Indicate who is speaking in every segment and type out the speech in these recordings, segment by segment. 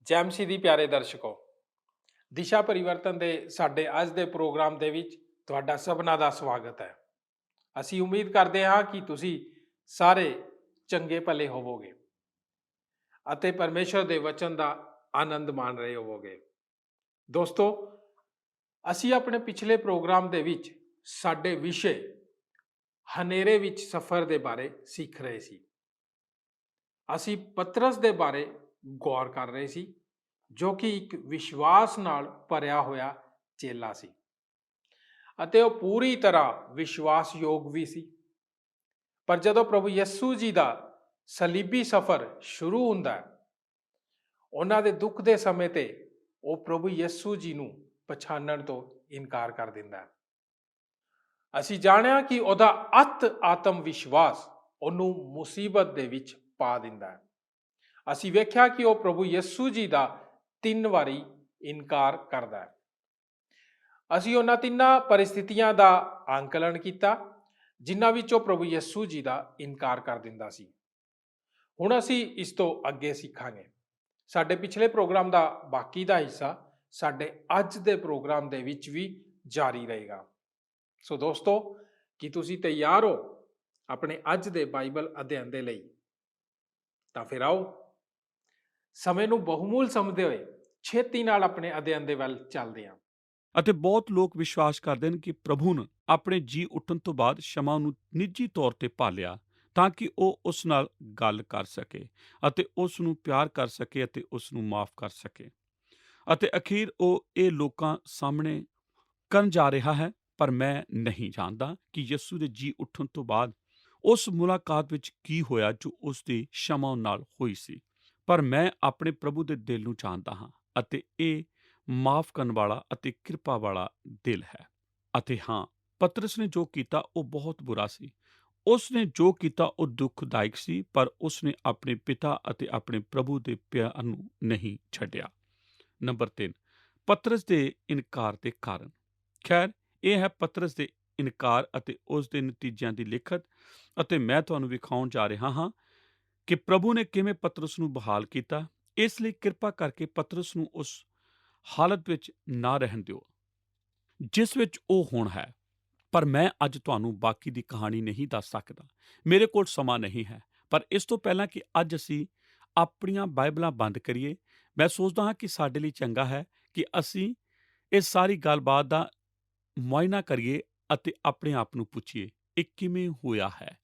Speaker 1: ਜੈ ਮਸੀਹ ਦੀ ਪਿਆਰੇ ਦਰਸ਼ਕੋ, ਦਿਸ਼ਾ ਪਰਿਵਰਤਨ ਦੇ ਸਾਡੇ ਅੱਜ ਦੇ ਪ੍ਰੋਗਰਾਮ ਦੇ ਵਿੱਚ ਤੁਹਾਡਾ ਸਭਨਾਂ ਦਾ ਸਵਾਗਤ ਹੈ। ਅਸੀਂ ਉਮੀਦ ਕਰਦੇ ਹਾਂ ਕਿ ਤੁਸੀਂ ਸਾਰੇ ਚੰਗੇ ਭਲੇ ਹੋਵੋਗੇ ਅਤੇ ਪਰਮੇਸ਼ਰ ਦੇ ਵਚਨ ਦਾ ਆਨੰਦ ਮਾਣ ਰਹੇ ਹੋਵੋਗੇ। ਦੋਸਤੋ, ਅਸੀਂ ਆਪਣੇ ਪਿਛਲੇ ਪ੍ਰੋਗਰਾਮ ਦੇ ਵਿੱਚ ਸਾਡੇ ਵਿਸ਼ੇ ਹਨੇਰੇ ਵਿੱਚ ਸਫ਼ਰ ਦੇ ਬਾਰੇ ਸਿੱਖ ਰਹੇ ਸੀ। ਅਸੀਂ ਪਤਰਸ ਦੇ ਬਾਰੇ ਗੌਰ ਕਰ ਰਹੇ ਸੀ, ਜੋ ਕਿ ਇੱਕ ਵਿਸ਼ਵਾਸ ਨਾਲ ਭਰਿਆ ਹੋਇਆ ਚੇਲਾ ਸੀ ਅਤੇ ਉਹ ਪੂਰੀ ਤਰ੍ਹਾਂ ਵਿਸ਼ਵਾਸਯੋਗ ਵੀ ਸੀ। ਪਰ ਜਦੋਂ ਪ੍ਰਭੂ ਯਿਸੂ ਜੀ ਦਾ ਸਲੀਬੀ ਸਫ਼ਰ ਸ਼ੁਰੂ ਹੁੰਦਾ ਹੈ, ਉਹਨਾਂ ਦੇ ਦੁੱਖ ਦੇ ਸਮੇਂ ਤੇ ਉਹ ਪ੍ਰਭੂ ਯਿਸੂ ਜੀ ਨੂੰ ਪਛਾਣਨ ਤੋਂ ਇਨਕਾਰ ਕਰ ਦਿੰਦਾ ਹੈ। ਅਸੀਂ ਜਾਣਿਆ ਕਿ ਉਹਦਾ ਅਤ ਆਤਮ ਵਿਸ਼ਵਾਸ ਉਹਨੂੰ ਮੁਸੀਬਤ ਦੇ ਵਿੱਚ ਪਾ ਦਿੰਦਾ ਹੈ। ਅਸੀਂ ਵੇਖਿਆ ਕਿ ਉਹ ਪ੍ਰਭੂ ਯਿਸੂ ਜੀ ਦਾ 3 ਵਾਰੀ ਇਨਕਾਰ ਕਰਦਾ ਹੈ। ਅਸੀਂ ਉਹਨਾਂ ਤਿੰਨਾਂ ਪਰਿਸਥਿਤੀਆਂ ਦਾ ਆਂਕਲਨ ਕੀਤਾ ਜਿਨ੍ਹਾਂ ਵਿੱਚ ਉਹ ਪ੍ਰਭੂ ਯਿਸੂ ਜੀ ਦਾ ਇਨਕਾਰ ਕਰ ਦਿੰਦਾ ਸੀ। ਹੁਣ ਅਸੀਂ ਇਸ ਤੋਂ ਅੱਗੇ ਸਿੱਖਾਂਗੇ। ਸਾਡੇ ਪਿਛਲੇ ਪ੍ਰੋਗਰਾਮ ਦਾ ਬਾਕੀ ਦਾ ਹਿੱਸਾ ਸਾਡੇ ਅੱਜ ਦੇ ਪ੍ਰੋਗਰਾਮ ਦੇ ਵਿੱਚ ਵੀ ਜਾਰੀ ਰਹੇਗਾ। ਸੋ ਦੋਸਤੋ, ਕੀ ਤੁਸੀਂ ਤਿਆਰ ਹੋ ਆਪਣੇ ਅੱਜ ਦੇ ਬਾਈਬਲ ਅਧਿਐਨ ਦੇ ਲਈ? ਤਾਂ ਫਿਰ ਆਓ, ਸਮੇਂ ਨੂੰ ਬਹੁਮੂਲ ਸਮਝਦੇ ਹੋਏ ਛੇਤੀ ਨਾਲ ਆਪਣੇ ਅਧਿਐਨ ਦੇ ਵੱਲ ਚੱਲਦੇ ਹਾਂ।
Speaker 2: ਅਤੇ ਬਹੁਤ ਲੋਕ ਵਿਸ਼ਵਾਸ ਕਰਦੇ ਹਨ ਕਿ ਪ੍ਰਭੂ ਨੇ ਆਪਣੇ ਜੀ ਉੱਠਣ ਤੋਂ ਬਾਅਦ ਸ਼ਮਾ ਨੂੰ ਨਿੱਜੀ ਤੌਰ ਤੇ ਭਾਲਿਆ ਤਾਂ ਕਿ ਉਹ ਉਸ ਨਾਲ ਗੱਲ ਕਰ ਸਕੇ ਅਤੇ ਉਸ ਨੂੰ ਪਿਆਰ ਕਰ ਸਕੇ ਅਤੇ ਉਸ ਨੂੰ ਮਾਫ ਕਰ ਸਕੇ। ਅਤੇ ਅਖੀਰ ਉਹ ਇਹ ਲੋਕਾਂ ਸਾਹਮਣੇ ਕਰਨ ਜਾ ਰਿਹਾ ਹੈ। ਪਰ ਮੈਂ ਨਹੀਂ ਜਾਣਦਾ ਕਿ ਯਿਸੂ ਦੇ ਜੀ ਉੱਠਣ ਤੋਂ ਬਾਅਦ ਉਸ ਮੁਲਾਕਾਤ ਵਿੱਚ ਕੀ ਹੋਇਆ ਜੋ ਉਸ ਦੀ ਸ਼ਮਾ ਨਾਲ ਹੋਈ ਸੀ। ਪਰ ਮੈਂ ਆਪਣੇ ਪ੍ਰਭੂ ਦੇ ਦਿਲ ਨੂੰ ਜਾਣਦਾ ਹਾਂ ਅਤੇ ਇਹ ਮਾਫ ਕਰਨ ਵਾਲਾ ਅਤੇ ਕਿਰਪਾ ਵਾਲਾ ਦਿਲ ਹੈ। ਅਤੇ ਹਾਂ, ਪਤਰਸ ਨੇ ਜੋ ਕੀਤਾ ਉਹ ਬਹੁਤ ਬੁਰਾ ਸੀ। ਉਸ ਨੇ ਜੋ ਕੀਤਾ ਉਹ ਦੁਖਦਾਇਕ ਸੀ, ਪਰ ਉਸ ਨੇ ਆਪਣੇ ਪਿਤਾ ਅਤੇ ਆਪਣੇ ਪ੍ਰਭੂ ਦੇ ਪਿਆਰ ਨੂੰ ਨਹੀਂ ਛੱਡਿਆ। ਨੰਬਰ 3, ਪਤਰਸ ਦੇ ਇਨਕਾਰ ਦੇ ਕਾਰਨ। ਖੈਰ, ਇਹ ਹੈ ਪਤਰਸ ਦੇ ਇਨਕਾਰ ਅਤੇ ਉਸ ਦੇ ਨਤੀਜਿਆਂ ਦੀ ਲਿਖਤ, ਅਤੇ ਮੈਂ ਤੁਹਾਨੂੰ ਵਿਖਾਉਣ ਜਾ ਰਿਹਾ ਹਾਂ ਕਿ ਪ੍ਰਭੂ ਨੇ ਕਿਵੇਂ ਪਤਰਸ ਨੂੰ ਬਹਾਲ ਕੀਤਾ। ਇਸ ਲਈ ਕਿਰਪਾ ਕਰਕੇ ਪਤਰਸ ਨੂੰ ਉਸ ਹਾਲਤ ਵਿੱਚ ਨਾ ਰਹਿਣ ਦਿਓ ਜਿਸ ਵਿੱਚ ਉਹ ਹੁਣ ਹੈ। ਪਰ ਮੈਂ ਅੱਜ ਤੁਹਾਨੂੰ ਬਾਕੀ ਦੀ ਕਹਾਣੀ ਨਹੀਂ ਦੱਸ ਸਕਦਾ, ਮੇਰੇ ਕੋਲ ਸਮਾਂ ਨਹੀਂ ਹੈ। ਪਰ ਇਸ ਤੋਂ ਪਹਿਲਾਂ ਕਿ ਅੱਜ ਅਸੀਂ ਆਪਣੀਆਂ ਬਾਈਬਲਾਂ ਬੰਦ ਕਰੀਏ, ਮੈਂ ਸੋਚਦਾ ਹਾਂ ਕਿ ਸਾਡੇ ਲਈ ਚੰਗਾ ਹੈ ਕਿ ਅਸੀਂ ਇਸ ਸਾਰੀ ਗੱਲਬਾਤ ਦਾ ਮੁਆਇਨਾ ਕਰੀਏ ਅਤੇ ਆਪਣੇ ਆਪ ਨੂੰ ਪੁੱਛੀਏ, ਇਹ ਕਿਵੇਂ ਹੋਇਆ ਹੈ?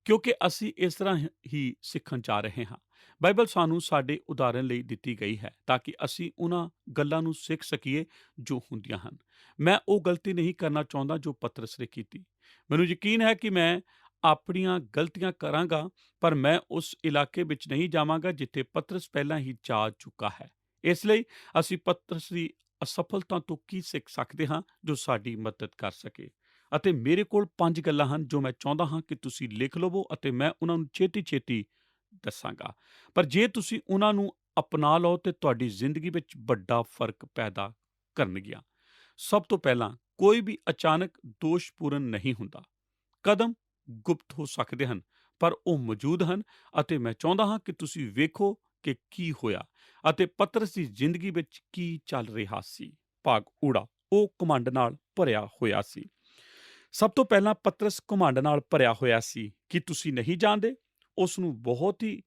Speaker 2: ਕਿਉਂਕਿ ਅਸੀਂ ਇਸ ਤਰ੍ਹਾਂ ਹੀ ਸਿੱਖਣ ਜਾ ਰਹੇ ਹਾਂ। ਬਾਈਬਲ ਸਾਨੂੰ ਸਾਡੇ ਉਦਾਹਰਣ ਲਈ ਦਿੱਤੀ ਗਈ ਹੈ ਤਾਂ ਕਿ ਅਸੀਂ ਉਹਨਾਂ ਗੱਲਾਂ ਨੂੰ ਸਿੱਖ ਸਕੀਏ ਜੋ ਹੁੰਦੀਆਂ ਹਨ। ਮੈਂ ਉਹ ਗਲਤੀ ਨਹੀਂ ਕਰਨਾ ਚਾਹੁੰਦਾ ਜੋ ਪਤਰਸ ਨੇ ਕੀਤੀ। ਮੈਨੂੰ ਯਕੀਨ ਹੈ ਕਿ ਮੈਂ ਆਪਣੀਆਂ ਗਲਤੀਆਂ ਕਰਾਂਗਾ, ਪਰ ਮੈਂ ਉਸ ਇਲਾਕੇ ਵਿੱਚ ਨਹੀਂ ਜਾਵਾਂਗਾ ਜਿੱਥੇ ਪਤਰਸ ਪਹਿਲਾਂ ਹੀ ਜਾ ਚੁੱਕਾ ਹੈ। ਇਸ ਲਈ ਅਸੀਂ ਪਤਰਸ ਦੀ ਅਸਫਲਤਾ ਤੋਂ ਕੀ ਸਿੱਖ ਸਕਦੇ ਹਾਂ ਜੋ ਸਾਡੀ ਮਦਦ ਕਰ ਸਕੇ। ਅਤੇ ਮੇਰੇ ਕੋਲ 5 ਗੱਲਾਂ ਹਨ ਜੋ ਮੈਂ ਚਾਹੁੰਦਾ ਹਾਂ ਕਿ ਤੁਸੀਂ ਲਿਖ ਲਵੋ ਅਤੇ ਮੈਂ ਉਹਨਾਂ ਨੂੰ ਛੇਤੀ-ਛੇਤੀ ਦੱਸਾਂਗਾ। ਪਰ ਜੇ ਤੁਸੀਂ ਉਹਨਾਂ ਨੂੰ ਅਪਣਾ ਲਓ ਤੇ ਤੁਹਾਡੀ ਜ਼ਿੰਦਗੀ ਵਿੱਚ ਵੱਡਾ ਫਰਕ ਪੈਦਾ ਕਰਨਗੀਆਂ। ਸਭ ਤੋਂ ਪਹਿਲਾਂ, ਕੋਈ ਵੀ ਅਚਾਨਕ ਦੋਸ਼ਪੂਰਨ ਨਹੀਂ ਹੁੰਦਾ। ਕਦਮ ਗੁਪਤ ਹੋ ਸਕਦੇ ਹਨ, ਪਰ ਉਹ ਮੌਜੂਦ ਹਨ ਅਤੇ ਮੈਂ ਚਾਹੁੰਦਾ ਹਾਂ ਕਿ ਤੁਸੀਂ ਵੇਖੋ ਕਿ ਕੀ ਹੋਇਆ ਅਤੇ ਪਤਰਸ ਦੀ ਜ਼ਿੰਦਗੀ ਵਿੱਚ ਕੀ ਚੱਲ ਰਿਹਾ ਸੀ। ਭਾਗ ਊੜਾ, ਉਹ ਘਮੰਡ ਨਾਲ ਭਰਿਆ ਹੋਇਆ ਸੀ। ਸਭ ਤੋਂ ਪਹਿਲਾਂ ਪਤਰਸ ਘਮੰਡ ਨਾਲ ਭਰਿਆ ਹੋਇਆ ਸੀ। ਕੀ ਤੁਸੀਂ ਨਹੀਂ ਜਾਣਦੇ? ਉਸ ਨੂੰ ਬਹੁਤ ਹੀ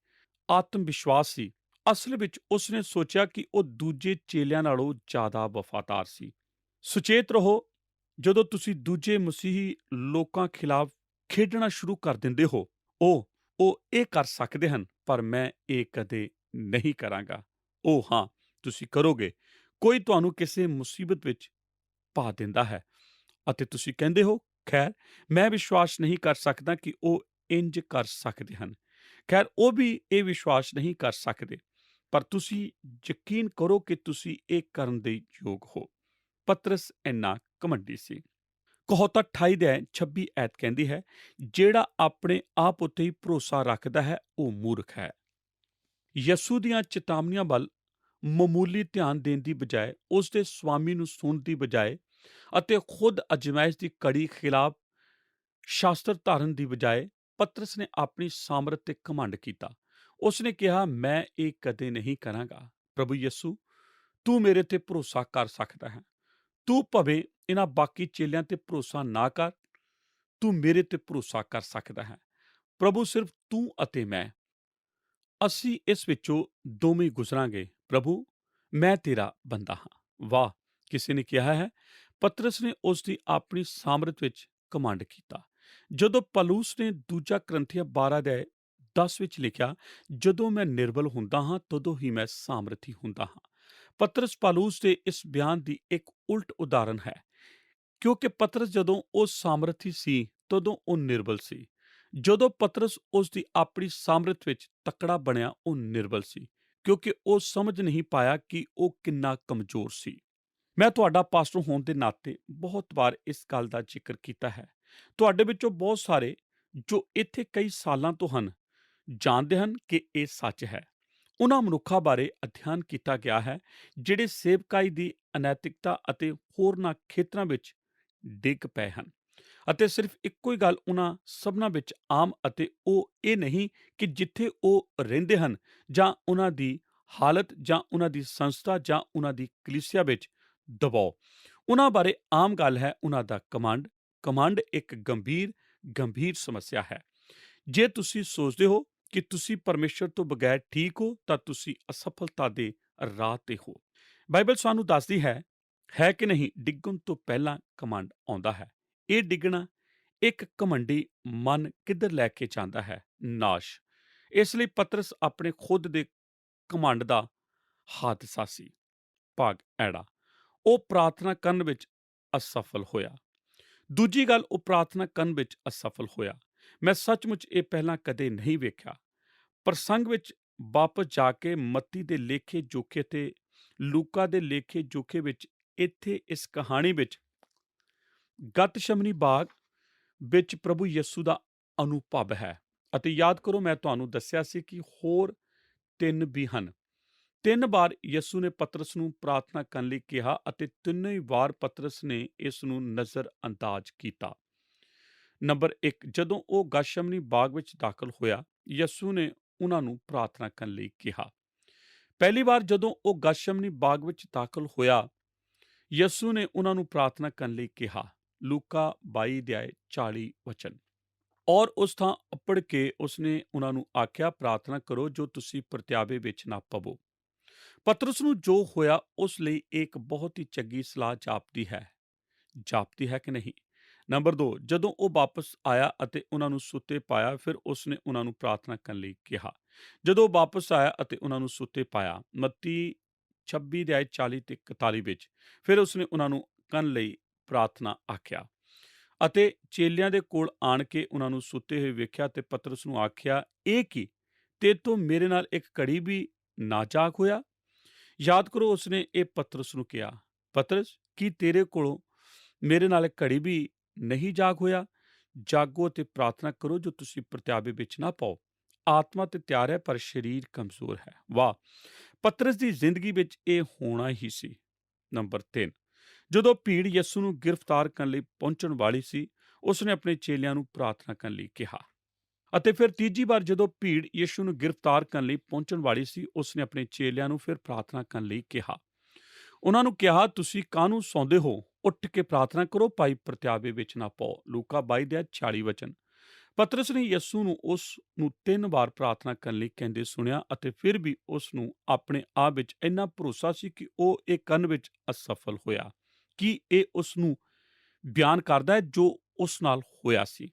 Speaker 2: ਆਤਮ ਵਿਸ਼ਵਾਸ ਸੀ। ਅਸਲ ਵਿੱਚ ਉਸਨੇ ਸੋਚਿਆ ਕਿ ਉਹ ਦੂਜੇ ਚੇਲਿਆਂ ਨਾਲੋਂ ਜ਼ਿਆਦਾ ਵਫਾਦਾਰ ਸੀ। ਸੁਚੇਤ ਰਹੋ, ਜਦੋਂ ਤੁਸੀਂ ਦੂਜੇ ਮਸੀਹੀ ਲੋਕਾਂ ਖਿਲਾਫ ਖੇਡਣਾ ਸ਼ੁਰੂ ਕਰ ਦਿੰਦੇ ਹੋ। ਉਹ ਇਹ ਕਰ ਸਕਦੇ ਹਨ, ਪਰ ਮੈਂ ਇਹ ਕਦੇ ਨਹੀਂ ਕਰਾਂਗਾ। ਉਹ ਹਾਂ, ਤੁਸੀਂ ਕਰੋਗੇ। ਕੋਈ ਤੁਹਾਨੂੰ ਕਿਸੇ ਮੁਸੀਬਤ ਵਿੱਚ ਪਾ ਦਿੰਦਾ ਹੈ ਅਤੇ ਤੁਸੀਂ ਕਹਿੰਦੇ ਹੋ, ਖੈਰ, ਮੈਂ ਵਿਸ਼ਵਾਸ ਨਹੀਂ ਕਰ ਸਕਦਾ ਕਿ ਉਹ ਇੰਜ ਕਰ ਸਕਦੇ ਹਨ। ਖੈਰ, ਉਹ ਵੀ ਇਹ ਵਿਸ਼ਵਾਸ ਨਹੀਂ ਕਰ ਸਕਦੇ, ਪਰ ਤੁਸੀਂ ਯਕੀਨ ਕਰੋ ਕਿ ਤੁਸੀਂ ਇਹ ਕਰਨ ਦੇ ਯੋਗ ਹੋ। ਪਤਰਸ ਇੰਨਾ ਘਮੰਡੀ ਸੀ। ਕਹੋਤਾ 28 ਦੇ 26 ਐਤ ਕਹਿੰਦੀ ਹੈ, ਜਿਹੜਾ ਆਪਣੇ ਆਪ ਉੱਤੇ ਹੀ ਭਰੋਸਾ ਰੱਖਦਾ ਹੈ ਉਹ ਮੂਰਖ ਹੈ। ਯਸੂ ਦੀਆਂ ਚੇਤਾਵਨੀਆਂ ਵੱਲ ਮਾਮੂਲੀ ਧਿਆਨ ਦੇਣ ਦੀ ਬਜਾਏ, ਉਸ ਦੇ ਸਵਾਮੀ ਨੂੰ ਸੁਣਨ ਦੀ ਬਜਾਏ ਅਤੇ ਖੁਦ ਅਜਮਾਇਸ਼ ਦੀ ਕੜੀ ਖਿਲਾਫ ਸ਼ਾਸਤਰ ਧਾਰਨ ਦੀ ਬਜਾਏ, ਪਤਰਸ ਨੇ ਆਪਣੀ ਸਾਮਰਥ ਤੇ ਘਮੰਡ ਕੀਤਾ। ਉਸ ਨੇ ਕਿਹਾ, ਮੈਂ ਇਹ ਕਦੇ ਨਹੀਂ ਕਰਾਂਗਾ। ਪ੍ਰਭੂ ਯਿਸੂ, ਤੂੰ ਮੇਰੇ ਤੇ ਭਰੋਸਾ ਕਰ ਸਕਦਾ ਹੈ। ਤੂੰ ਭਾਵੇਂ ਇਹਨਾਂ ਬਾਕੀ ਚੇਲਿਆਂ ਤੇ ਭਰੋਸਾ ਨਾ ਕਰ, ਤੂੰ ਮੇਰੇ ਤੇ ਭਰੋਸਾ ਕਰ ਸਕਦਾ ਹੈ। ਪ੍ਰਭੂ, ਸਿਰਫ ਤੂੰ ਅਤੇ ਮੈਂ, ਅਸੀਂ ਇਸ ਵਿੱਚੋਂ ਦੋਵੇਂ ਗੁਜ਼ਰਾਂਗੇ। ਪ੍ਰਭੂ, ਮੈਂ ਤੇਰਾ ਬੰਦਾ ਹਾਂ। ਵਾਹ! ਕਿਸੇ ਨੇ ਕਿਹਾ ਹੈ, ਪਤਰਸ ਨੇ ਉਸ ਦੀ ਆਪਣੀ ਸਾਮਰਥ ਵਿੱਚ ਘਮੰਡ ਕੀਤਾ। ਜਦੋਂ ਪਲੂਸ ਨੇ ਦੂਜਾ ਕਰੰਥੀਆਂ 12:10 ਵਿੱਚ ਲਿਖਿਆ, ਜਦੋਂ ਮੈਂ ਨਿਰਬਲ ਹੁੰਦਾ ਹਾਂ ਤਦੋਂ ਹੀ ਮੈਂ ਸਾਮਰਥੀ ਹੁੰਦਾ ਹਾਂ। ਪਤਰਸ ਪਾਲੂਸ ਦੇ ਇਸ ਬਿਆਨ ਦੀ ਇੱਕ ਉਲਟ ਉਦਾਹਰਨ ਹੈ, ਕਿਉਂਕਿ ਪਤਰਸ ਜਦੋਂ ਉਹ ਸਾਮਰਥੀ ਸੀ ਤਦੋਂ ਉਹ ਨਿਰਬਲ ਸੀ। ਜਦੋਂ ਪਤਰਸ ਉਸ ਦੀ ਆਪਣੀ ਸਾਮਰਥ ਵਿੱਚ ਤਕੜਾ ਬਣਿਆ, ਉਹ ਨਿਰਬਲ ਸੀ, ਕਿਉਂਕਿ ਉਹ ਸਮਝ ਨਹੀਂ ਪਾਇਆ ਕਿ ਉਹ ਕਿੰਨਾ ਕਮਜ਼ੋਰ ਸੀ। ਮੈਂ ਤੁਹਾਡਾ ਪਾਸਟਰ ਹੋਣ ਦੇ ਨਾਤੇ ਬਹੁਤ ਵਾਰ ਇਸ ਗੱਲ ਦਾ ਜ਼ਿਕਰ ਕੀਤਾ ਹੈ। ਤੁਹਾਡੇ ਵਿੱਚੋਂ ਬਹੁਤ ਸਾਰੇ ਜੋ ਇੱਥੇ ਕਈ ਸਾਲਾਂ ਤੋਂ ਹਨ, ਜਾਣਦੇ ਹਨ ਕਿ ਇਹ ਸੱਚ ਹੈ। ਉਹਨਾਂ ਮਨੁੱਖਾਂ ਬਾਰੇ ਅਧਿਐਨ ਕੀਤਾ ਗਿਆ ਹੈ ਜਿਹੜੇ ਸੇਵਕਾਈ ਦੀ ਅਨੈਤਿਕਤਾ ਅਤੇ ਹੋਰਨਾਂ ਖੇਤਰਾਂ ਵਿੱਚ ਡਿੱਗ ਪਏ ਹਨ, ਅਤੇ ਸਿਰਫ ਇੱਕੋ ਹੀ ਗੱਲ ਉਹਨਾਂ ਸਭਨਾਂ ਵਿੱਚ ਆਮ, ਅਤੇ ਉਹ ਇਹ ਨਹੀਂ ਕਿ ਜਿੱਥੇ ਉਹ ਰਹਿੰਦੇ ਹਨ ਜਾਂ ਉਹਨਾਂ ਦੀ ਹਾਲਤ ਜਾਂ ਉਹਨਾਂ ਦੀ ਸੰਸਥਾ ਜਾਂ ਉਹਨਾਂ ਦੀ ਕਲੀਸਿਆ ਵਿੱਚ ਦਬਾਅ। ਉਹਨਾਂ ਬਾਰੇ ਆਮ ਗੱਲ ਹੈ ਉਹਨਾਂ ਦਾ ਕਮਾਂਡ। ਕਮਾਂਡ ਇੱਕ ਗੰਭੀਰ ਸਮੱਸਿਆ ਹੈ। ਜੇ ਤੁਸੀਂ ਸੋਚਦੇ ਹੋ ਕਿ ਤੁਸੀਂ ਪਰਮੇਸ਼ਰ ਤੋਂ ਬਗੈਰ ਠੀਕ ਹੋ, ਤਾਂ ਤੁਸੀਂ ਅਸਫਲਤਾ ਦੇ ਰਾਹ ਤੇ ਹੋ। ਬਾਈਬਲ ਸਾਨੂੰ ਦੱਸਦੀ ਹੈ ਕਿ ਨਹੀਂ, ਡਿੱਗਣ ਤੋਂ ਪਹਿਲਾਂ ਕਮਾਂਡ ਆਉਂਦਾ ਹੈ। ਇਹ ਡਿੱਗਣਾ ਇੱਕ ਘਮੰਡੀ ਮਨ ਕਿੱਧਰ ਲੈ ਕੇ ਜਾਂਦਾ ਹੈ? ਨਾਸ਼। ਇਸ ਲਈ ਪਤਰਸ ਆਪਣੇ ਖੁਦ ਦੇ ਘਮੰਡ ਦਾ ਹਾਦਸਾ ਸੀ। ਭਾਗ ਐੜਾ, ਉਹ ਪ੍ਰਾਰਥਨਾ ਕਰਨ ਵਿੱਚ ਅਸਫਲ ਹੋਇਆ। ਦੂਜੀ ਗੱਲ, ਉਹ ਪ੍ਰਾਰਥਨਾ ਕਰਨ ਵਿੱਚ ਅਸਫਲ ਹੋਇਆ। ਮੈਂ ਸੱਚਮੁੱਚ ਇਹ ਪਹਿਲਾਂ ਕਦੇ ਨਹੀਂ ਵੇਖਿਆ। ਪ੍ਰਸੰਗ ਵਿੱਚ ਵਾਪਸ ਜਾ ਕੇ ਮੱਤੀ ਦੇ ਲੇਖੇ ਜੋਖੇ ਤੇ ਲੂਕਾ ਦੇ ਲੇਖੇ ਜੋਖੇ ਵਿੱਚ ਇੱਥੇ ਇਸ ਕਹਾਣੀ ਵਿੱਚ ਗਤਸ਼ਮਨੀ ਬਾਗ ਵਿੱਚ ਪ੍ਰਭੂ ਯਿਸੂ ਦਾ ਅਨੁਭਵ ਹੈ। ਅਤੇ ਯਾਦ ਕਰੋ, ਮੈਂ ਤੁਹਾਨੂੰ ਦੱਸਿਆ ਸੀ ਕਿ ਹੋਰ 3 ਵੀ ਹਨ। 3 ਵਾਰ ਯਿਸੂ ਨੇ ਪਤਰਸ ਨੂੰ ਪ੍ਰਾਰਥਨਾ ਕਰਨ ਲਈ ਕਿਹਾ ਅਤੇ ਤਿੰਨੋਂ ਹੀ ਵਾਰ ਪਤਰਸ ਨੇ ਇਸ ਨੂੰ ਨਜ਼ਰ ਅੰਦਾਜ਼ ਕੀਤਾ। ਨੰਬਰ 1, ਜਦੋਂ ਉਹ ਗਤਸ਼ਮਨੀ ਬਾਗ ਵਿੱਚ ਦਾਖਲ ਹੋਇਆ, ਯਿਸੂ ਨੇ ਉਹਨਾਂ ਨੂੰ ਪ੍ਰਾਰਥਨਾ ਕਰਨ ਲਈ ਕਿਹਾ। ਪਹਿਲੀ ਵਾਰ ਜਦੋਂ ਉਹ ਗਤਸ਼ਮਨੀ ਬਾਗ ਵਿੱਚ ਦਾਖਲ ਹੋਇਆ, ਯਿਸੂ ਨੇ ਉਹਨਾਂ ਨੂੰ ਪ੍ਰਾਰਥਨਾ ਕਰਨ ਲਈ ਕਿਹਾ। ਲੂਕਾ 22:40 ਔਰ ਉਸ ਥਾਂ ਅੱਪੜ ਕੇ ਉਸਨੇ ਉਹਨਾਂ ਨੂੰ ਆਖਿਆ, ਪ੍ਰਾਰਥਨਾ ਕਰੋ ਜੋ ਤੁਸੀਂ ਪਰਤਿਆਵੇ ਵਿੱਚ ਨਾ ਪਵੋ। ਪਤਰਸ ਨੂੰ ਜੋ ਹੋਇਆ ਉਸ ਲਈ ਇੱਕ ਬਹੁਤ ਹੀ ਚੰਗੀ ਸਲਾਹ ਜਾਪਦੀ ਹੈ ਕਿ ਨਹੀਂ? ਨੰਬਰ 2, ਜਦੋਂ ਉਹ ਵਾਪਸ ਆਇਆ ਅਤੇ ਉਹਨਾਂ ਨੂੰ ਸੁੱਤੇ ਪਾਇਆ, ਫਿਰ ਉਸਨੇ ਉਹਨਾਂ ਨੂੰ ਪ੍ਰਾਰਥਨਾ ਕਰਨ ਲਈ ਕਿਹਾ। ਜਦੋਂ ਉਹ ਵਾਪਸ ਆਇਆ ਅਤੇ ਉਹਨਾਂ ਨੂੰ ਸੁੱਤੇ ਪਾਇਆ, ਮੱਤੀ 26:40-41 ਵਿੱਚ, ਫਿਰ ਉਸਨੇ ਉਹਨਾਂ ਨੂੰ ਕਰਨ ਲਈ ਪ੍ਰਾਰਥਨਾ ਆਖਿਆ ਅਤੇ ਚੇਲਿਆਂ ਦੇ ਕੋਲ ਆਣ ਕੇ ਉਹਨਾਂ ਨੂੰ ਸੁੱਤੇ ਹੋਏ ਵੇਖਿਆ ਤੇ ਪਤਰਸ ਨੂੰ ਆਖਿਆ, ਇਹ ਕੀ, ਤੇਤੋਂ ਮੇਰੇ ਨਾਲ ਇੱਕ ਘੜੀ ਵੀ ਨਾ ਜਾਗ ਹੋਇਆ? ਯਾਦ ਕਰੋ, ਉਸਨੇ ਇਹ ਪਤਰਸ ਨੂੰ ਕਿਹਾ, ਪਤਰਸ, ਕੀ ਤੇਰੇ ਕੋਲੋਂ ਮੇਰੇ ਨਾਲ ਇੱਕ ਘੜੀ ਵੀ ਨਹੀਂ ਜਾਗ ਹੋਇਆ? ਜਾਗੋ ਅਤੇ ਪ੍ਰਾਰਥਨਾ ਕਰੋ ਜੋ ਤੁਸੀਂ ਪਰਤਿਆਵੇ ਵਿੱਚ ਨਾ ਪਾਓ। ਆਤਮਾ ਤੇ ਤਿਆਰ ਹੈ ਪਰ ਸਰੀਰ ਕਮਜ਼ੋਰ ਹੈ। ਵਾਹ! ਪਤਰਸ ਦੀ ਜ਼ਿੰਦਗੀ ਵਿੱਚ ਇਹ ਹੋਣਾ ਹੀ ਸੀ। ਨੰਬਰ 3, ਜਦੋਂ ਭੀੜ ਯਿਸੂ ਨੂੰ ਗ੍ਰਿਫਤਾਰ ਕਰਨ ਲਈ ਪਹੁੰਚਣ ਵਾਲੀ ਸੀ, ਉਸਨੇ ਆਪਣੇ ਚੇਲਿਆਂ ਨੂੰ ਪ੍ਰਾਰਥਨਾ ਕਰਨ ਲਈ ਕਿਹਾ। ਅਤੇ ਫਿਰ ਤੀਜੀ ਵਾਰ ਜਦੋਂ ਭੀੜ ਯਿਸੂ ਨੂੰ ਗ੍ਰਿਫਤਾਰ ਕਰਨ ਲਈ ਪਹੁੰਚਣ ਵਾਲੀ ਸੀ, ਉਸਨੇ ਆਪਣੇ ਚੇਲਿਆਂ ਨੂੰ ਫਿਰ ਪ੍ਰਾਰਥਨਾ ਕਰਨ ਲਈ ਕਿਹਾ। ਉਹਨਾਂ ਨੂੰ ਕਿਹਾ, ਤੁਸੀਂ ਕਾਹਨੂੰ ਸੌਂਦੇ ਹੋ? ਉੱਠ ਕੇ ਪ੍ਰਾਰਥਨਾ ਕਰੋ, ਭਾਈ ਪਰਤਿਆਵੇ ਵਿੱਚ ਨਾ ਪਾਓ। ਲੂਕਾ 22:40 ਪਤਰਸ ਨੇ ਯਿਸੂ ਨੂੰ ਉਸ ਨੂੰ 3 ਵਾਰ ਪ੍ਰਾਰਥਨਾ ਕਰਨ ਲਈ ਕਹਿੰਦੇ ਸੁਣਿਆ, ਅਤੇ ਫਿਰ ਵੀ ਉਸ ਨੂੰ ਆਪਣੇ ਆਪ ਵਿੱਚ ਇੰਨਾ ਭਰੋਸਾ ਸੀ ਕਿ ਉਹ ਇਹ ਕਰਨ ਵਿੱਚ ਅਸਫਲ ਹੋਇਆ। ਕੀ ਇਹ ਉਸ ਨੂੰ ਬਿਆਨ ਕਰਦਾ ਹੈ ਜੋ ਉਸ ਨਾਲ ਹੋਇਆ ਸੀ?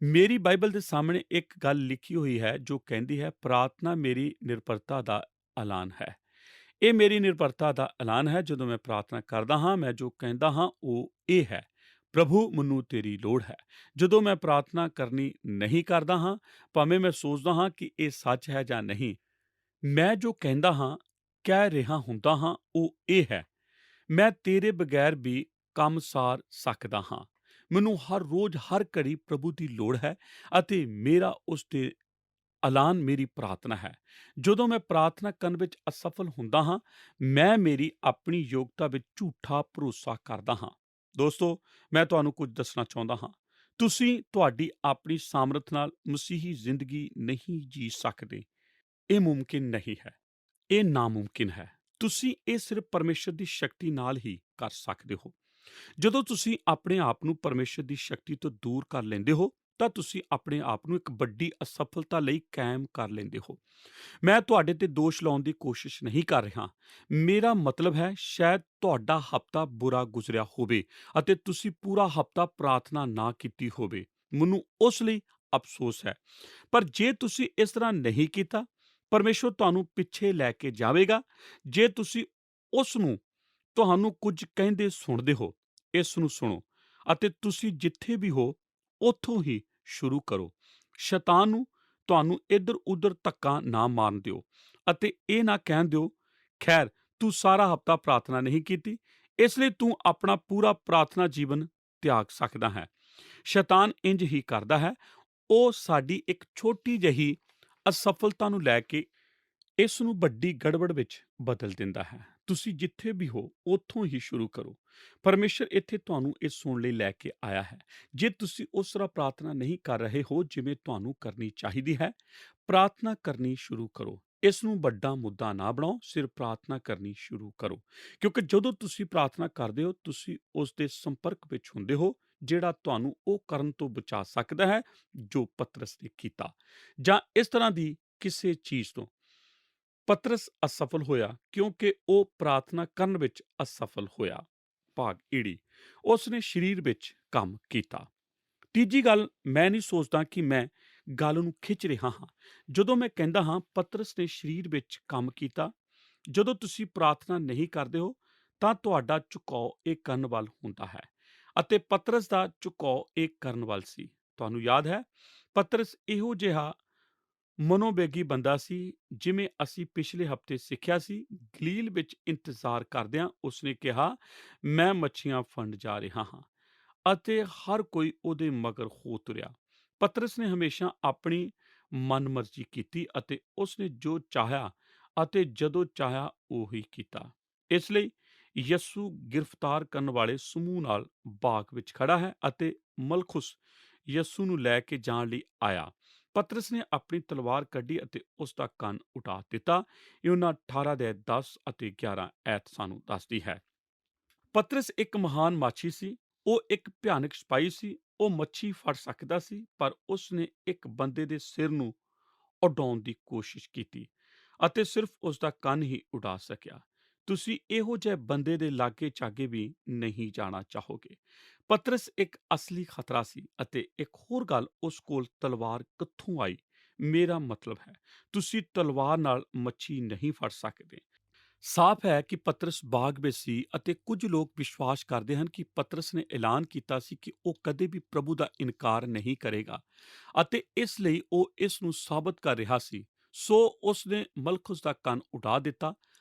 Speaker 2: ਮੇਰੀ ਬਾਈਬਲ ਦੇ ਸਾਹਮਣੇ ਇੱਕ ਗੱਲ ਲਿਖੀ ਹੋਈ ਹੈ ਜੋ ਕਹਿੰਦੀ ਹੈ, ਪ੍ਰਾਰਥਨਾ ਮੇਰੀ ਨਿਰਭਰਤਾ ਦਾ ਐਲਾਨ ਹੈ। ਇਹ ਮੇਰੀ ਨਿਰਭਰਤਾ ਦਾ ਐਲਾਨ ਹੈ। ਜਦੋਂ ਮੈਂ ਪ੍ਰਾਰਥਨਾ ਕਰਦਾ ਹਾਂ, ਮੈਂ ਜੋ ਕਹਿੰਦਾ ਹਾਂ ਉਹ ਇਹ ਹੈ, ਪ੍ਰਭੂ, ਮੈਨੂੰ ਤੇਰੀ ਲੋੜ ਹੈ। ਜਦੋਂ ਮੈਂ ਪ੍ਰਾਰਥਨਾ ਕਰਨੀ ਨਹੀਂ ਕਰਦਾ ਹਾਂ, ਭਾਵੇਂ ਮੈਂ ਸੋਚਦਾ ਹਾਂ ਕਿ ਇਹ ਸੱਚ ਹੈ ਜਾਂ ਨਹੀਂ, ਮੈਂ ਜੋ ਕਹਿੰਦਾ ਹਾਂ, ਕਹਿ ਰਿਹਾ ਹੁੰਦਾ ਹਾਂ, ਉਹ ਇਹ ਹੈ, ਮੈਂ ਤੇਰੇ ਬਗੈਰ ਵੀ ਕੰਮ ਸਾਰ ਸਕਦਾ ਹਾਂ। ਮੈਨੂੰ ਹਰ ਰੋਜ਼ ਹਰ ਘੜੀ ਪ੍ਰਭੂ ਦੀ ਲੋੜ ਹੈ ਅਤੇ ਮੇਰਾ ਉਸ ਦੇ ਐਲਾਨ ਮੇਰੀ ਪ੍ਰਾਰਥਨਾ ਹੈ। ਜਦੋਂ ਮੈਂ ਪ੍ਰਾਰਥਨਾ ਕਰਨ ਵਿੱਚ ਅਸਫਲ ਹੁੰਦਾ ਹਾਂ, ਮੈਂ ਮੇਰੀ ਆਪਣੀ ਯੋਗਤਾ ਵਿੱਚ ਝੂਠਾ ਭਰੋਸਾ ਕਰਦਾ ਹਾਂ। ਦੋਸਤੋ, ਮੈਂ ਤੁਹਾਨੂੰ ਕੁਝ ਦੱਸਣਾ ਚਾਹੁੰਦਾ ਹਾਂ। ਤੁਸੀਂ ਤੁਹਾਡੀ ਆਪਣੀ ਸਾਮਰਥ ਨਾਲ ਮਸੀਹੀ ਜ਼ਿੰਦਗੀ ਨਹੀਂ ਜੀ ਸਕਦੇ। ਇਹ ਮੁਮਕਿਨ ਨਹੀਂ ਹੈ। ਇਹ ਨਾਮੁਮਕਿਨ ਹੈ। ਤੁਸੀਂ ਇਹ ਸਿਰਫ ਪਰਮੇਸ਼ਰ ਦੀ ਸ਼ਕਤੀ ਨਾਲ ਹੀ ਕਰ ਸਕਦੇ ਹੋ। ਜਦੋਂ ਤੁਸੀਂ ਆਪਣੇ ਆਪ ਨੂੰ ਪਰਮੇਸ਼ਰ ਦੀ ਸ਼ਕਤੀ ਤੋਂ ਦੂਰ ਕਰ ਲੈਂਦੇ ਹੋ, ਤਾਂ ਤੁਸੀਂ ਆਪਣੇ ਆਪ ਨੂੰ ਇੱਕ ਵੱਡੀ ਅਸਫਲਤਾ ਲਈ ਕਾਇਮ ਕਰ ਲੈਂਦੇ ਹੋ। ਮੈਂ ਤੁਹਾਡੇ ਤੇ ਦੋਸ਼ ਲਾਉਣ ਦੀ ਕੋਸ਼ਿਸ਼ ਨਹੀਂ ਕਰ ਰਿਹਾ। ਮੇਰਾ ਮਤਲਬ ਹੈ, ਸ਼ਾਇਦ ਤੁਹਾਡਾ ਹਫ਼ਤਾ ਬੁਰਾ ਗੁਜ਼ਰਿਆ ਹੋਵੇ ਅਤੇ ਤੁਸੀਂ ਪੂਰਾ ਹਫ਼ਤਾ ਪ੍ਰਾਰਥਨਾ ਨਾ ਕੀਤੀ ਹੋਵੇ। ਮੈਨੂੰ ਉਸ ਲਈ ਅਫ਼ਸੋਸ ਹੈ। ਪਰ ਜੇ ਤੁਸੀਂ ਇਸ ਤਰ੍ਹਾਂ ਨਹੀਂ ਕੀਤਾ, ਪਰਮੇਸ਼ਰ ਤੁਹਾਨੂੰ ਪਿੱਛੇ ਲੈ ਕੇ ਜਾਵੇਗਾ। ਜੇ ਤੁਸੀਂ ਉਸ ਨੂੰ ਤੁਹਾਨੂੰ ਕੁਝ ਕਹਿੰਦੇ ਸੁਣਦੇ ਹੋ, ਇਸ ਨੂੰ ਸੁਣੋ ਅਤੇ ਤੁਸੀਂ ਜਿੱਥੇ ਵੀ ਹੋ, ਉੱਥੋਂ ਹੀ ਸ਼ੁਰੂ ਕਰੋ। ਸ਼ੈਤਾਨ ਨੂੰ ਤੁਹਾਨੂੰ ਇੱਧਰ-ਉੱਧਰ ਧੱਕਾ ਨਾ ਮਾਰਨ ਦਿਓ ਅਤੇ ਇਹ ਨਾ ਕਹਿਣ ਦਿਓ, "ਖੈਰ, ਤੂੰ ਸਾਰਾ ਹਫ਼ਤਾ ਪ੍ਰਾਰਥਨਾ ਨਹੀਂ ਕੀਤੀ, ਇਸ ਲਈ ਤੂੰ ਆਪਣਾ ਪੂਰਾ ਪ੍ਰਾਰਥਨਾ ਜੀਵਨ ਤਿਆਗ ਸਕਦਾ ਹੈ।" ਸ਼ੈਤਾਨ ਇੰਝ ਹੀ ਕਰਦਾ ਹੈ। ਉਹ ਸਾਡੀ ਇੱਕ ਛੋਟੀ ਜਿਹੀ ਅਸਫਲਤਾ ਨੂੰ ਲੈ ਕੇ ਇਸ ਨੂੰ ਵੱਡੀ ਗੜਬੜ ਵਿੱਚ ਬਦਲ ਦਿੰਦਾ ਹੈ। ਤੁਸੀਂ ਜਿੱਥੇ ਵੀ ਹੋ, ਉੱਥੋਂ ਹੀ ਸ਼ੁਰੂ ਕਰੋ। ਪਰਮੇਸ਼ਰ ਇੱਥੇ ਤੁਹਾਨੂੰ ਇਹ ਸੁਣਨ ਲਈ ਲੈ ਕੇ ਆਇਆ ਹੈ। ਜੇ ਤੁਸੀਂ ਉਸ ਤਰ੍ਹਾਂ ਪ੍ਰਾਰਥਨਾ ਨਹੀਂ ਕਰ ਰਹੇ ਹੋ ਜਿਵੇਂ ਤੁਹਾਨੂੰ ਕਰਨੀ ਚਾਹੀਦੀ ਹੈ, ਪ੍ਰਾਰਥਨਾ ਕਰਨੀ ਸ਼ੁਰੂ ਕਰੋ। ਇਸ ਨੂੰ ਵੱਡਾ ਮੁੱਦਾ ਨਾ ਬਣਾਓ, ਸਿਰਫ ਪ੍ਰਾਰਥਨਾ ਕਰਨੀ ਸ਼ੁਰੂ ਕਰੋ। ਕਿਉਂਕਿ ਜਦੋਂ ਤੁਸੀਂ ਪ੍ਰਾਰਥਨਾ ਕਰਦੇ ਹੋ, ਤੁਸੀਂ ਉਸ ਦੇ ਸੰਪਰਕ ਵਿੱਚ ਹੁੰਦੇ ਹੋ, ਜਿਹੜਾ ਤੁਹਾਨੂੰ ਉਹ ਕਰਨ ਤੋਂ ਬਚਾ ਸਕਦਾ ਹੈ ਜੋ ਪਤਰਸ ਨੇ ਕੀਤਾ, ਜਾਂ ਇਸ ਤਰ੍ਹਾਂ ਦੀ ਕਿਸੇ ਚੀਜ਼ ਤੋਂ। ਪਤਰਸ ਅਸਫਲ ਹੋਇਆ ਕਿਉਂਕਿ ਉਹ ਪ੍ਰਾਰਥਨਾ ਕਰਨ ਵਿੱਚ ਅਸਫਲ ਹੋਇਆ। ਭਾਗ ਈੜੀ, ਉਸ ਨੇ ਸਰੀਰ ਵਿੱਚ ਕੰਮ ਕੀਤਾ। ਤੀਜੀ ਗੱਲ, ਮੈਂ ਨਹੀਂ ਸੋਚਦਾ ਕਿ ਮੈਂ ਗੱਲ ਨੂੰ ਖਿੱਚ ਰਿਹਾ ਹਾਂ ਜਦੋਂ ਮੈਂ ਕਹਿੰਦਾ ਹਾਂ ਪਤਰਸ ਨੇ ਸਰੀਰ ਵਿੱਚ ਕੰਮ ਕੀਤਾ। ਜਦੋਂ ਤੁਸੀਂ ਪ੍ਰਾਰਥਨਾ ਨਹੀਂ ਕਰਦੇ ਹੋ, ਤਾਂ ਤੁਹਾਡਾ ਝੁਕਾਓ ਇਹ ਕਰਨ ਵੱਲ ਹੁੰਦਾ ਹੈ ਅਤੇ ਪਤਰਸ ਦਾ ਝੁਕਾਓ ਇਹ ਕਰਨ ਵੱਲ ਸੀ। ਤੁਹਾਨੂੰ ਯਾਦ ਹੈ, ਪਤਰਸ ਇਹੋ ਜਿਹਾ ਮਨੋਵੈਗੀ ਬੰਦਾ ਸੀ, ਜਿਵੇਂ ਅਸੀਂ ਪਿਛਲੇ ਹਫ਼ਤੇ ਸਿੱਖਿਆ ਸੀ। ਗਲੀਲ ਵਿੱਚ ਇੰਤਜ਼ਾਰ ਕਰਦਿਆਂ ਉਸਨੇ ਕਿਹਾ, "ਮੈਂ ਮੱਛੀਆਂ ਫੜਨ ਜਾ ਰਿਹਾ ਹਾਂ," ਅਤੇ ਹਰ ਕੋਈ ਉਹਦੇ ਮਗਰ ਹੋ ਤੁਰਿਆ। ਪਤਰਸ ਨੇ ਹਮੇਸ਼ਾ ਆਪਣੀ ਮਨਮਰਜ਼ੀ ਕੀਤੀ ਅਤੇ ਉਸਨੇ ਜੋ ਚਾਹਿਆ ਅਤੇ ਜਦੋਂ ਚਾਹਿਆ ਉਹੀ ਕੀਤਾ। ਇਸ ਲਈ ਯਿਸੂ ਗ੍ਰਿਫਤਾਰ ਕਰਨ ਵਾਲੇ ਸਮੂਹ ਨਾਲ ਬਾਗ ਵਿੱਚ ਖੜਾ ਹੈ ਅਤੇ ਮਲਖੁਸ ਯਿਸੂ ਨੂੰ ਲੈ ਕੇ ਜਾਣ ਲਈ ਆਇਆ। ਪਤਰਸ ਨੇ ਆਪਣੀ ਤਲਵਾਰ ਕੱਢੀ ਅਤੇ ਉਸ ਦਾ ਕੰਨ ਉਡਾ ਦਿੱਤਾ। ਯੂਹੰਨਾ 18 ਦੇ 10 ਅਤੇ 11 ਐਤ ਸਾਨੂੰ ਦੱਸਦੀ ਹੈ। ਪਤਰਸ ਇੱਕ ਮਹਾਨ ਮਾਛੀ ਸੀ। ਉਹ ਇੱਕ ਭਿਆਨਕ ਸਿਪਾਹੀ ਸੀ। ਉਹ ਮੱਛੀ ਫੜ ਸਕਦਾ ਸੀ, ਪਰ ਉਸ ਨੇ ਇੱਕ ਬੰਦੇ ਦੇ ਸਿਰ ਨੂੰ ਉਡਾਉਣ ਦੀ ਕੋਸ਼ਿਸ਼ ਕੀਤੀ ਅਤੇ ਸਿਰਫ ਉਸ ਦਾ ਕੰਨ ਹੀ ਉਡਾ ਸਕਿਆ। ਤੁਸੀਂ ਇਹੋ ਜਿਹੇ ਬੰਦੇ ਦੇ ਲਾਗੇ ਚਾਗੇ ਵੀ ਨਹੀਂ ਜਾਣਾ ਚਾਹੋਗੇ। ਪਤਰਸ ਇੱਕ ਅਸਲੀ ਖਤਰਾ ਸੀ ਅਤੇ ਇੱਕ ਹੋਰ ਗੱਲ, ਉਸ ਕੋਲ ਤਲਵਾਰ ਕਿੱਥੋਂ ਆਈ? ਮੇਰਾ ਮਤਲਬ ਹੈ, ਤੁਸੀਂ ਤਲਵਾਰ ਨਾਲ ਮੱਛੀ ਨਹੀਂ ਫੜ ਸਕਦੇ। ਸਾਫ਼ ਹੈ ਕਿ ਪਤਰਸ ਬਾਗ ਵਿੱਚ ਸੀ ਅਤੇ ਕੁਝ ਲੋਕ ਵਿਸ਼ਵਾਸ ਕਰਦੇ ਹਨ ਕਿ ਪਤਰਸ ਨੇ ਐਲਾਨ ਕੀਤਾ ਸੀ ਕਿ ਉਹ ਕਦੇ ਵੀ ਪ੍ਰਭੂ ਦਾ ਇਨਕਾਰ ਨਹੀਂ ਕਰੇਗਾ ਅਤੇ ਇਸ ਲਈ ਉਹ ਇਸ ਨੂੰ ਸਾਬਤ ਕਰ ਰਿਹਾ ਸੀ। ਸੋ ਉਸ ਨੇ ਮਲਖੁਸ ਦਾ ਕੰਨ ਉਡਾ ਦਿੱਤਾ।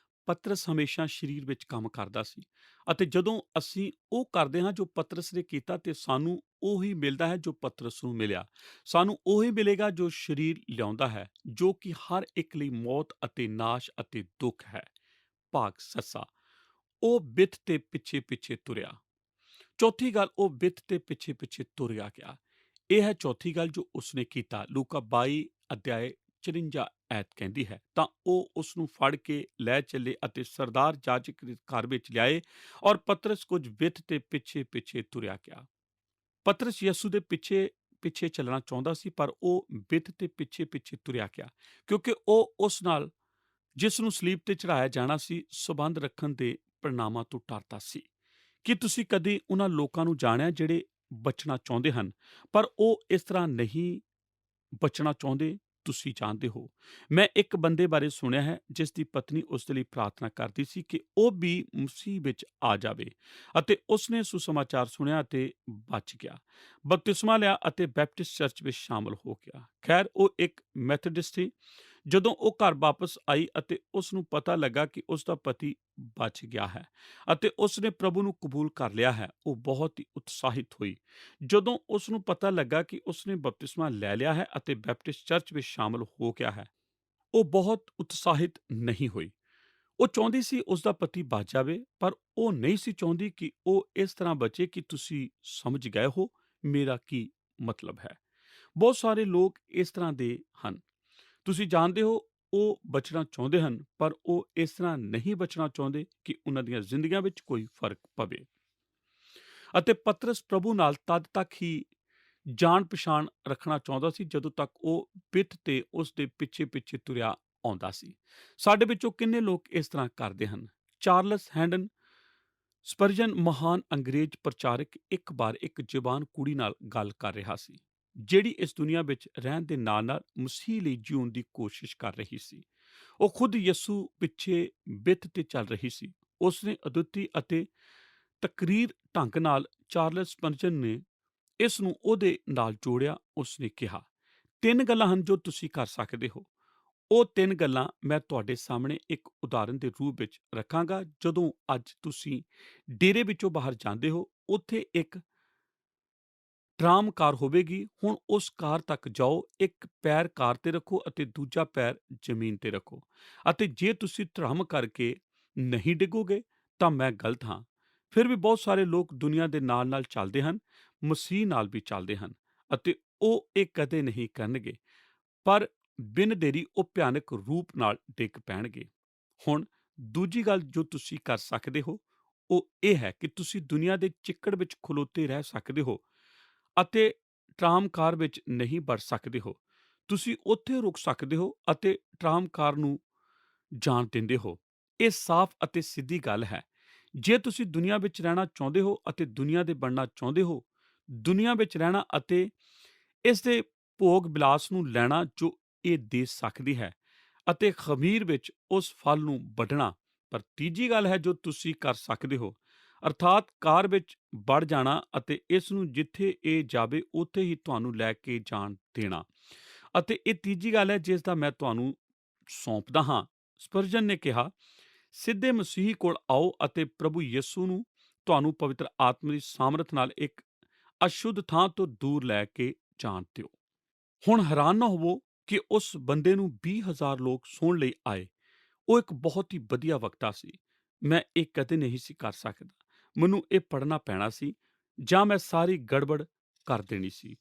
Speaker 2: ਪਤਰਸ ਹਮੇਸ਼ਾ ਸਰੀਰ ਵਿੱਚ ਕੰਮ ਕਰਦਾ ਸੀ ਅਤੇ ਜਦੋਂ ਅਸੀਂ ਉਹ ਕਰਦੇ ਹਾਂ ਜੋ ਪਤਰਸ ਨੇ ਕੀਤਾ, ਤੇ ਸਾਨੂੰ ਉਹੀ ਮਿਲਦਾ ਹੈ ਜੋ ਪਤਰਸ ਨੂੰ ਮਿਲਿਆ। ਸਾਨੂੰ ਉਹੀ ਮਿਲੇਗਾ ਜੋ ਸਰੀਰ ਲਿਆਉਂਦਾ ਹੈ, ਜੋ ਕਿ ਹਰ ਇੱਕ ਲਈ ਮੌਤ ਅਤੇ ਨਾਸ਼ ਅਤੇ ਦੁੱਖ ਹੈ। ਭਾਗ ਸੱਸਾ, ਉਹ ਬਿੱਥ ਤੇ ਪਿੱਛੇ-ਪਿੱਛੇ ਤੁਰਿਆ। ਚੌਥੀ ਗੱਲ, ਉਹ ਬਿੱਥ ਤੇ ਪਿੱਛੇ-ਪਿੱਛੇ ਤੁਰਿਆ ਗਿਆ। ਇਹ ਹੈ ਚੌਥੀ ਗੱਲ ਜੋ ਉਸਨੇ ਕੀਤਾ। ਲੂਕਾ 22 ਅਧਿਆਇ 54 ਐਤ ਕਹਿੰਦੀ ਹੈ, ਤਾਂ ਉਹ ਉਸ ਨੂੰ ਫੜ ਕੇ ਲੈ ਚੱਲੇ ਅਤੇ ਸਰਦਾਰ ਜਾਜਕ ਦੇ ਘਰ ਵਿੱਚ ਲਿਆਏ ਔਰ ਪਤਰਸ ਕੁਝ ਬਿੱਥ ਤੇ ਪਿੱਛੇ-ਪਿੱਛੇ ਤੁਰਿਆ ਗਿਆ। ਪਤਰਸ ਯਿਸੂ ਦੇ ਪਿੱਛੇ ਚੱਲਣਾ ਚਾਹੁੰਦਾ ਸੀ, ਪਰ ਉਹ ਬਿੱਥ ਤੇ ਪਿੱਛੇ-ਪਿੱਛੇ ਤੁਰਿਆ ਗਿਆ ਕਿਉਂਕਿ ਉਹ ਉਸ ਨਾਲ, ਜਿਸ ਨੂੰ ਸਲੀਬ ਤੇ ਚੜ੍ਹਾਇਆ ਜਾਣਾ ਸੀ, ਸਬੰਧ ਰੱਖਣ ਦੇ परिणाਮਾਂ ਤੋਂ ਡਰਦਾ ਸੀ। ਕੀ ਤੁਸੀਂ ਕਦੇ ਉਹਨਾਂ ਲੋਕਾਂ ਨੂੰ ਜਾਣਿਆ ਜਿਹੜੇ ਬਚਣਾ ਚਾਹੁੰਦੇ ਹਨ, ਪਰ ਉਹ ਇਸ ਤਰ੍ਹਾਂ ਨਹੀਂ ਬਚਣਾ ਚਾਹੁੰਦੇ? ਤੁਸੀਂ ਜਾਣਦੇ ਹੋ, ਮੈਂ ਇੱਕ ਬੰਦੇ ਬਾਰੇ ਸੁਣਿਆ ਹੈ ਜਿਸ ਦੀ ਪਤਨੀ ਉਸ ਦੇ ਲਈ ਪ੍ਰਾਰਥਨਾ ਕਰਦੀ ਸੀ ਕਿ ਉਹ ਵੀ ਮਸੀਹ ਵਿੱਚ ਆ ਜਾਵੇ ਅਤੇ ਉਸਨੇ ਸੁਸਮਾਚਾਰ ਸੁਣਿਆ ਅਤੇ ਬਚ ਗਿਆ, ਬਪਤਿਸਮਾ ਲਿਆ ਅਤੇ ਬੈਪਟਿਸਟ ਚਰਚ ਵਿੱਚ ਸ਼ਾਮਲ ਹੋ ਗਿਆ। ਖੈਰ, ਉਹ ਇੱਕ ਮੈਥੋਡਿਸਟ ਸੀ। ਜਦੋਂ ਉਹ ਘਰ ਵਾਪਸ ਆਈ ਅਤੇ ਉਸ ਨੂੰ ਪਤਾ ਲੱਗਾ ਕਿ ਉਸ ਦਾ ਪਤੀ ਬਚ ਗਿਆ ਹੈ ਅਤੇ ਉਸ ਨੇ ਪ੍ਰਭੂ ਨੂੰ ਕਬੂਲ ਕਰ ਲਿਆ ਹੈ, ਉਹ ਬਹੁਤ ਹੀ ਉਤਸ਼ਾਹਿਤ ਹੋਈ। ਜਦੋਂ ਉਸ ਨੂੰ ਪਤਾ ਲੱਗਾ ਕਿ ਉਸ ਨੇ ਬਪਤਿਸਮਾ ਲੈ ਲਿਆ ਹੈ ਅਤੇ ਬੈਪਟਿਸਟ ਚਰਚ ਵਿੱਚ ਸ਼ਾਮਲ ਹੋ ਗਿਆ ਹੈ, ਉਹ ਬਹੁਤ ਉਤਸ਼ਾਹਿਤ ਨਹੀਂ ਹੋਈ। ਉਹ ਚਾਹੁੰਦੀ ਸੀ ਉਸ ਦਾ ਪਤੀ ਬਚ ਜਾਵੇ, ਪਰ ਉਹ ਨਹੀਂ ਸੀ ਚਾਹੁੰਦੀ ਕਿ ਉਹ ਇਸ ਤਰ੍ਹਾਂ ਬਚੇ ਕਿ ਤੁਸੀਂ ਸਮਝ ਗਏ ਹੋ ਮੇਰਾ ਕੀ ਮਤਲਬ ਹੈ। ਬਹੁਤ ਸਾਰੇ ਲੋਕ ਇਸ ਤਰ੍ਹਾਂ ਦੇ ਹਨ। ਤੁਸੀਂ ਜਾਣਦੇ ਹੋ, ਉਹ ਬਚਣਾ ਚਾਹੁੰਦੇ ਹਨ, ਪਰ ਉਹ ਇਸ ਤਰ੍ਹਾਂ ਨਹੀਂ ਬਚਣਾ ਚਾਹੁੰਦੇ ਕਿ ਉਹਨਾਂ ਦੀਆਂ ਜ਼ਿੰਦਗੀਆਂ ਵਿੱਚ ਕੋਈ ਫਰਕ ਪਵੇ। ਅਤੇ ਪਤਰਸ ਪ੍ਰਭੂ ਨਾਲ ਤਦ ਤੱਕ ਹੀ ਜਾਣ ਪਛਾਣ ਰੱਖਣਾ ਚਾਹੁੰਦਾ ਸੀ ਜਦੋਂ ਤੱਕ ਉਹ ਪਿੱਠ ਤੇ ਉਸ ਦੇ ਪਿੱਛੇ ਪਿੱਛੇ ਤੁਰਿਆ ਆਉਂਦਾ ਸੀ। ਸਾਡੇ ਵਿੱਚੋਂ ਕਿੰਨੇ ਲੋਕ ਇਸ ਤਰ੍ਹਾਂ ਕਰਦੇ ਹਨ? ਚਾਰਲਸ ਹੈਂਡਨ ਸਪਰਜਨ ਮਹਾਨ ਅੰਗਰੇਜ਼ ਪ੍ਰਚਾਰਕ ਇੱਕ ਵਾਰ ਇੱਕ ਜਵਾਨ ਕੁੜੀ ਨਾਲ ਗੱਲ ਕਰ ਰਿਹਾ ਸੀ, ਜਿਹੜੀ ਇਸ ਦੁਨੀਆ ਵਿੱਚ ਰਹਿਣ ਦੇ ਨਾਲ ਨਾਲ ਮਸੀਹ ਲਈ ਜਿਉਣ ਦੀ ਕੋਸ਼ਿਸ਼ ਕਰ ਰਹੀ ਸੀ। ਉਹ ਖੁਦ ਯਿਸੂ ਪਿੱਛੇ ਬਿੱਥ ਤੇ ਚੱਲ ਰਹੀ ਸੀ। ਉਸਨੇ ਅਦੁੱਤੀ ਅਤੇ ਤਕਰੀਰ ਢੰਗ ਨਾਲ ਚਾਰਲਸ ਸਪਰਜਨ ਨੇ ਇਸ ਨੂੰ ਉਹਦੇ ਨਾਲ ਜੋੜਿਆ। ਉਸਨੇ ਕਿਹਾ, ਤਿੰਨ ਗੱਲਾਂ ਹਨ ਜੋ ਤੁਸੀਂ ਕਰ ਸਕਦੇ ਹੋ। ਉਹ ਤਿੰਨ ਗੱਲਾਂ ਮੈਂ ਤੁਹਾਡੇ ਸਾਹਮਣੇ ਇੱਕ ਉਦਾਹਰਨ ਦੇ ਰੂਪ ਵਿੱਚ ਰੱਖਾਂਗਾ। ਜਦੋਂ ਅੱਜ ਤੁਸੀਂ ਡੇਰੇ ਵਿੱਚੋਂ ਬਾਹਰ ਜਾਂਦੇ ਹੋ, ਉੱਥੇ ਇੱਕ ਟਰਾਮ ਕਾਰ ਹੋਵੇਗੀ। ਹੁਣ ਉਸ ਕਾਰ ਤੱਕ ਜਾਓ, ਇੱਕ ਪੈਰ ਕਾਰ ਤੇ ਰੱਖੋ ਅਤੇ ਦੂਜਾ ਪੈਰ ਜ਼ਮੀਨ ਤੇ ਰੱਖੋ, ਅਤੇ ਜੇ ਤੁਸੀਂ ਧਰਮ ਕਰਕੇ ਨਹੀਂ ਡਿੱਗੋਗੇ ਤਾਂ ਮੈਂ ਗਲਤ ਹਾਂ। ਫਿਰ ਵੀ ਬਹੁਤ ਸਾਰੇ ਲੋਕ ਦੁਨੀਆ ਦੇ ਨਾਲ ਨਾਲ ਚੱਲਦੇ ਹਨ, ਮਸੀਹ ਨਾਲ ਵੀ ਚੱਲਦੇ ਹਨ, ਅਤੇ ਉਹ ਇਹ ਕਦੇ ਨਹੀਂ ਕਰਨਗੇ, ਪਰ ਬਿਨ ਦੇਰੀ ਉਹ ਭਿਆਨਕ ਰੂਪ ਨਾਲ ਡਿੱਗ ਪੈਣਗੇ। ਹੁਣ ਦੂਜੀ ਗੱਲ ਜੋ ਤੁਸੀਂ ਕਰ ਸਕਦੇ ਹੋ, ਉਹ ਇਹ ਹੈ ਕਿ ਤੁਸੀਂ ਦੁਨੀਆ ਦੇ ਚਿੱਕੜ ਵਿੱਚ ਖਲੋਤੇ ਰਹਿ ਸਕਦੇ ਹੋ ਅਤੇ ਟਰਾਮ ਕਾਰ ਵਿੱਚ ਨਹੀਂ ਵੜ ਸਕਦੇ ਹੋ। ਤੁਸੀਂ ਉੱਥੇ ਰੁਕ ਸਕਦੇ ਹੋ ਅਤੇ ਟਰਾਮ ਕਾਰ ਨੂੰ ਜਾਣ ਦਿੰਦੇ ਹੋ। ਇਹ ਸਾਫ਼ ਅਤੇ ਸਿੱਧੀ ਗੱਲ ਹੈ। ਜੇ ਤੁਸੀਂ ਦੁਨੀਆ ਵਿੱਚ ਰਹਿਣਾ ਚਾਹੁੰਦੇ ਹੋ ਅਤੇ ਦੁਨੀਆ ਦੇ ਬਣਨਾ ਚਾਹੁੰਦੇ ਹੋ, ਦੁਨੀਆ ਵਿੱਚ ਰਹਿਣਾ ਅਤੇ ਇਸ ਦੇ ਭੋਗ ਵਿਲਾਸ ਨੂੰ ਲੈਣਾ ਜੋ ਇਹ ਦੇ ਸਕਦੀ ਹੈ, ਅਤੇ ਖਮੀਰ ਵਿੱਚ ਉਸ ਫਲ ਨੂੰ ਵੱਢਣਾ। ਪਰ ਤੀਜੀ ਗੱਲ ਹੈ ਜੋ ਤੁਸੀਂ ਕਰ ਸਕਦੇ ਹੋ, ਅਰਥਾਤ ਕਾਰ ਵਿੱਚ ਵੜ ਜਾਣਾ ਅਤੇ ਇਸ ਨੂੰ ਜਿੱਥੇ ਇਹ ਜਾਵੇ ਉੱਥੇ ਹੀ ਤੁਹਾਨੂੰ ਲੈ ਕੇ ਜਾਣ ਦੇਣਾ। ਅਤੇ ਇਹ ਤੀਜੀ ਗੱਲ ਹੈ ਜਿਸ ਦਾ ਮੈਂ ਤੁਹਾਨੂੰ ਸੌਂਪਦਾ ਹਾਂ। ਸਪਰਜਨ ਨੇ ਕਿਹਾ, ਸਿੱਧੇ ਮਸੀਹ ਕੋਲ ਆਓ ਅਤੇ ਪ੍ਰਭੂ ਯਿਸੂ ਨੂੰ ਤੁਹਾਨੂੰ ਪਵਿੱਤਰ ਆਤਮਾ ਦੀ ਸਾਮਰਥ ਨਾਲ ਇੱਕ ਅਸ਼ੁੱਧ ਥਾਂ ਤੋਂ ਦੂਰ ਲੈ ਕੇ ਜਾਣ ਦਿਓ। ਹੁਣ ਹੈਰਾਨ ਨਾ ਹੋਵੋ ਕਿ ਉਸ ਬੰਦੇ ਨੂੰ 20,000 ਲੋਕ ਸੁਣਨ ਲਈ ਆਏ। ਉਹ ਇੱਕ ਬਹੁਤ ਹੀ ਵਧੀਆ ਵਕਤਾ ਸੀ। ਮੈਂ ਇਹ ਕਦੇ ਨਹੀਂ ਸੀ ਕਰ ਸਕਦਾ। ਮੈਨੂੰ ਇਹ ਪੜ੍ਹਨਾ ਪੈਣਾ ਸੀ ਜਾਂ ਮੈਂ ਸਾਰੀ ਗੜਬੜ ਕਰ ਦੇਣੀ ਸੀ।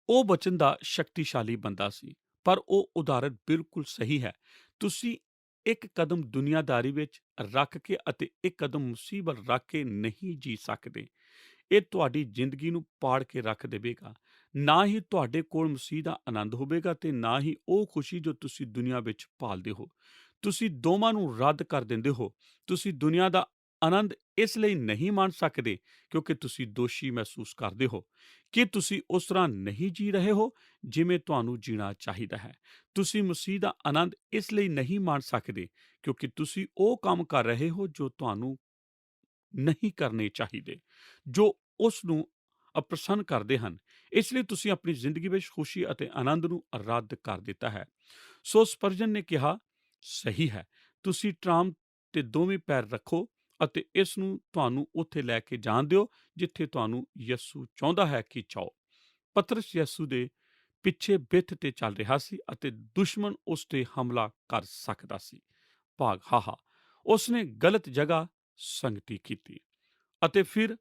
Speaker 2: ਉਹ ਬਚਨ ਦਾ ਸ਼ਕਤੀਸ਼ਾਲੀ ਬੰਦਾ ਸੀ, ਪਰ ਉਹ ਉਦਾਹਰਣ ਬਿਲਕੁਲ ਸਹੀ ਹੈ। ਤੁਸੀਂ ਇੱਕ ਕਦਮ ਦੁਨੀਆਦਾਰੀ ਵਿੱਚ ਰੱਖ ਕੇ ਅਤੇ ਇੱਕ ਕਦਮ ਮੁਸੀਬਤ ਰੱਖ ਕੇ ਨਹੀਂ ਜੀ ਸਕਦੇ। ਇਹ ਤੁਹਾਡੀ ਜ਼ਿੰਦਗੀ ਨੂੰ ਪਾੜ ਕੇ ਰੱਖ ਦੇਵੇਗਾ। ਨਾ ਹੀ ਤੁਹਾਡੇ ਕੋਲ ਮਸੀਹ ਦਾ ਆਨੰਦ ਹੋਵੇਗਾ ਅਤੇ ਨਾ ਹੀ ਉਹ ਖੁਸ਼ੀ ਜੋ ਤੁਸੀਂ ਦੁਨੀਆ ਵਿੱਚ ਭਾਲਦੇ ਹੋ। ਤੁਸੀਂ ਦੋਵਾਂ ਨੂੰ ਰੱਦ ਕਰ ਦਿੰਦੇ ਹੋ। ਤੁਸੀਂ ਦੁਨੀਆ ਦਾ ਆਨੰਦ ਇਸ ਲਈ ਨਹੀਂ ਮਾਣ ਸਕਦੇ ਕਿਉਂਕਿ ਤੁਸੀਂ ਦੋਸ਼ੀ ਮਹਿਸੂਸ ਕਰਦੇ ਹੋ ਕਿ ਤੁਸੀਂ ਉਸ ਤਰ੍ਹਾਂ ਨਹੀਂ ਜੀ ਰਹੇ ਹੋ ਜਿਵੇਂ ਤੁਹਾਨੂੰ ਜੀਣਾ ਚਾਹੀਦਾ ਹੈ। ਤੁਸੀਂ ਮਸੀਹ ਦਾ ਆਨੰਦ ਇਸ ਲਈ ਨਹੀਂ ਮਾਣ ਸਕਦੇ ਕਿਉਂਕਿ ਤੁਸੀਂ ਉਹ ਕੰਮ ਕਰ ਰਹੇ ਹੋ ਜੋ ਤੁਹਾਨੂੰ ਨਹੀਂ ਕਰਨੇ ਚਾਹੀਦੇ, ਜੋ ਉਸ ਨੂੰ ਅਪ੍ਰਸੰਨ ਕਰਦੇ ਹਨ। ਇਸ ਲਈ ਤੁਸੀਂ ਆਪਣੀ ਜ਼ਿੰਦਗੀ ਵਿੱਚ ਖੁਸ਼ੀ ਅਤੇ ਆਨੰਦ ਨੂੰ ਰੱਦ ਕਰ ਦਿੱਤਾ ਹੈ। ਸੋ ਸਪਰਜਨ ਨੇ ਕਿਹਾ, ਸਹੀ ਹੈ, ਤੁਸੀਂ ਟਰਾਮ ਤੇ ਦੋਵੇਂ ਪੈਰ ਰੱਖੋ ਅਤੇ ਇਸ ਨੂੰ ਤੁਹਾਨੂੰ ਉੱਥੇ ਲੈ ਕੇ ਜਾਣ ਦਿਓ ਜਿੱਥੇ ਤੁਹਾਨੂੰ ਯਿਸੂ ਚਾਹੁੰਦਾ ਹੈ ਕਿ ਜਾਓ। ਪਤਰਸ ਯਿਸੂ ਦੇ ਪਿੱਛੇ ਬਿੱਥ ਤੇ ਚੱਲ ਰਿਹਾ ਸੀ ਅਤੇ ਦੁਸ਼ਮਣ ਉਸ ਤੇ ਹਮਲਾ ਕਰ ਸਕਦਾ ਸੀ। ਭਾਗ ਹਾਹਾ, ਉਸਨੇ ਗਲਤ ਜਗ੍ਹਾ ਸੰਗਤੀ ਕੀਤੀ। ਅਤੇ ਫਿਰ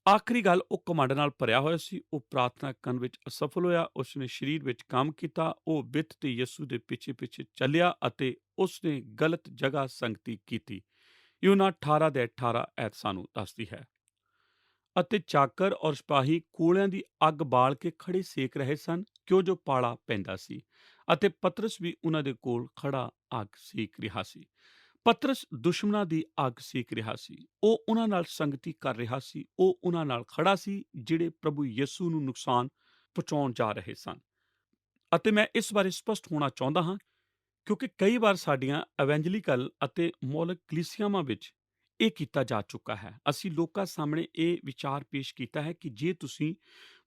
Speaker 2: ਆਖਰੀ ਗੱਲ, ਉਹ ਘਮੰਡ ਨਾਲ ਭਰਿਆ ਹੋਇਆ ਸੀ। ਉਹ ਪ੍ਰਾਰਥਨਾ ਕਰਨ ਵਿੱਚ ਅਸਫਲ ਹੋਇਆ। ਉਸਨੇ ਸਰੀਰ ਵਿੱਚ ਕੰਮ ਕੀਤਾ। ਉਹ ਬਿੱਥ ਤੇ ਯਿਸੂ ਦੇ ਪਿੱਛੇ ਪਿੱਛੇ ਚੱਲਿਆ ਅਤੇ ਉਸਨੇ ਗਲਤ ਜਗ੍ਹਾ ਸੰਗਤੀ ਕੀਤੀ। ਯੂਹੰਨਾ 18 ਦੇ 18 ਐਤ ਸਾਨੂੰ ਦੱਸਦੀ ਹੈ। ਅਤੇ ਚਾਕਰ ਔਰ ਸਿਪਾਹੀ ਕੋਲਿਆਂ ਦੀ ਅੱਗ ਬਾਲ ਕੇ ਖੜੇ ਸੇਕ ਰਹੇ ਸਨ ਕਿਉਂ ਜੋ ਪਾਲਾ ਪੈਂਦਾ ਸੀ, ਅਤੇ ਪਤਰਸ ਵੀ ਉਹਨਾਂ ਦੇ ਕੋਲ ਖੜਾ ਅੱਗ ਸੇਕ ਰਿਹਾ ਸੀ। ਪਤਰਸ ਦੁਸ਼ਮਣਾਂ ਦੀ ਅੱਗ ਸੇਕ ਰਿਹਾ ਸੀ। ਉਹ ਉਹਨਾਂ ਨਾਲ ਸੰਗਤੀ ਕਰ ਰਿਹਾ ਸੀ। ਉਹ ਉਹਨਾਂ ਨਾਲ ਖੜਾ ਸੀ ਜਿਹੜੇ ਪ੍ਰਭੂ ਯਿਸੂ ਨੂੰ ਨੁਕਸਾਨ ਪਹੁੰਚਾਉਣ ਜਾ ਰਹੇ ਸਨ। ਅਤੇ ਮੈਂ ਇਸ ਬਾਰੇ ਸਪਸ਼ਟ ਹੋਣਾ ਚਾਹੁੰਦਾ ਹਾਂ ਕਿਉਂਕਿ ਕਈ ਵਾਰ ਸਾਡੀਆਂ ਐਵੈਂਜਲੀਕਲ ਅਤੇ ਮੌਲਿਕ ਕਲੀਸਿਆਵਾਂ ਵਿੱਚ ਇਹ ਕੀਤਾ ਜਾ ਚੁੱਕਾ ਹੈ। ਅਸੀਂ ਲੋਕਾਂ ਸਾਹਮਣੇ ਇਹ ਵਿਚਾਰ ਪੇਸ਼ ਕੀਤਾ ਹੈ ਕਿ ਜੇ ਤੁਸੀਂ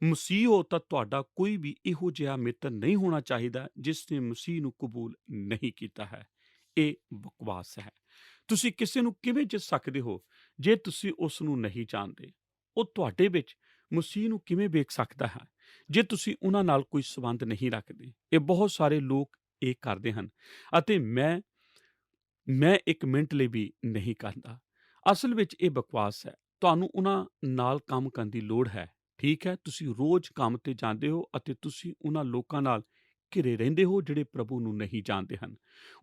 Speaker 2: ਮਸੀਹ ਹੋ ਤਾਂ ਤੁਹਾਡਾ ਕੋਈ ਵੀ ਇਹੋ ਜਿਹਾ ਮਿੱਤਰ ਨਹੀਂ ਹੋਣਾ ਚਾਹੀਦਾ ਜਿਸ ਨੇ ਮਸੀਹ ਨੂੰ ਕਬੂਲ ਨਹੀਂ ਕੀਤਾ ਹੈ। ਇਹ ਬਕਵਾਸ ਹੈ। ਤੁਸੀਂ ਕਿਸੇ ਨੂੰ ਕਿਵੇਂ ਜਿੱਤ ਸਕਦੇ ਹੋ ਜੇ ਤੁਸੀਂ ਉਸ ਨੂੰ ਨਹੀਂ ਜਾਣਦੇ? ਉਹ ਤੁਹਾਡੇ ਵਿੱਚ ਮਸੀਹ ਨੂੰ ਕਿਵੇਂ ਵੇਖ ਸਕਦਾ ਹੈ ਜੇ ਤੁਸੀਂ ਉਹਨਾਂ ਨਾਲ ਕੋਈ ਸੰਬੰਧ ਨਹੀਂ ਰੱਖਦੇ? ਇਹ ਬਹੁਤ ਸਾਰੇ ਲੋਕ ਇਹ ਕਰਦੇ ਹਨ ਅਤੇ ਮੈਂ ਇੱਕ ਮਿੰਟ ਲਈ ਵੀ ਨਹੀਂ ਕਰਦਾ। ਅਸਲ ਵਿੱਚ ਇਹ ਬਕਵਾਸ ਹੈ। ਤੁਹਾਨੂੰ ਉਹਨਾਂ ਨਾਲ ਕੰਮ ਕਰਨ ਦੀ ਲੋੜ ਹੈ। ਠੀਕ ਹੈ, ਤੁਸੀਂ ਰੋਜ਼ ਕੰਮ ਤੇ ਜਾਂਦੇ ਹੋ ਅਤੇ ਤੁਸੀਂ ਉਹਨਾਂ ਲੋਕਾਂ ਨਾਲ ਘਿਰੇ ਰਹਿੰਦੇ ਹੋ ਜਿਹੜੇ ਪ੍ਰਭੂ ਨੂੰ ਨਹੀਂ ਜਾਣਦੇ ਹਨ।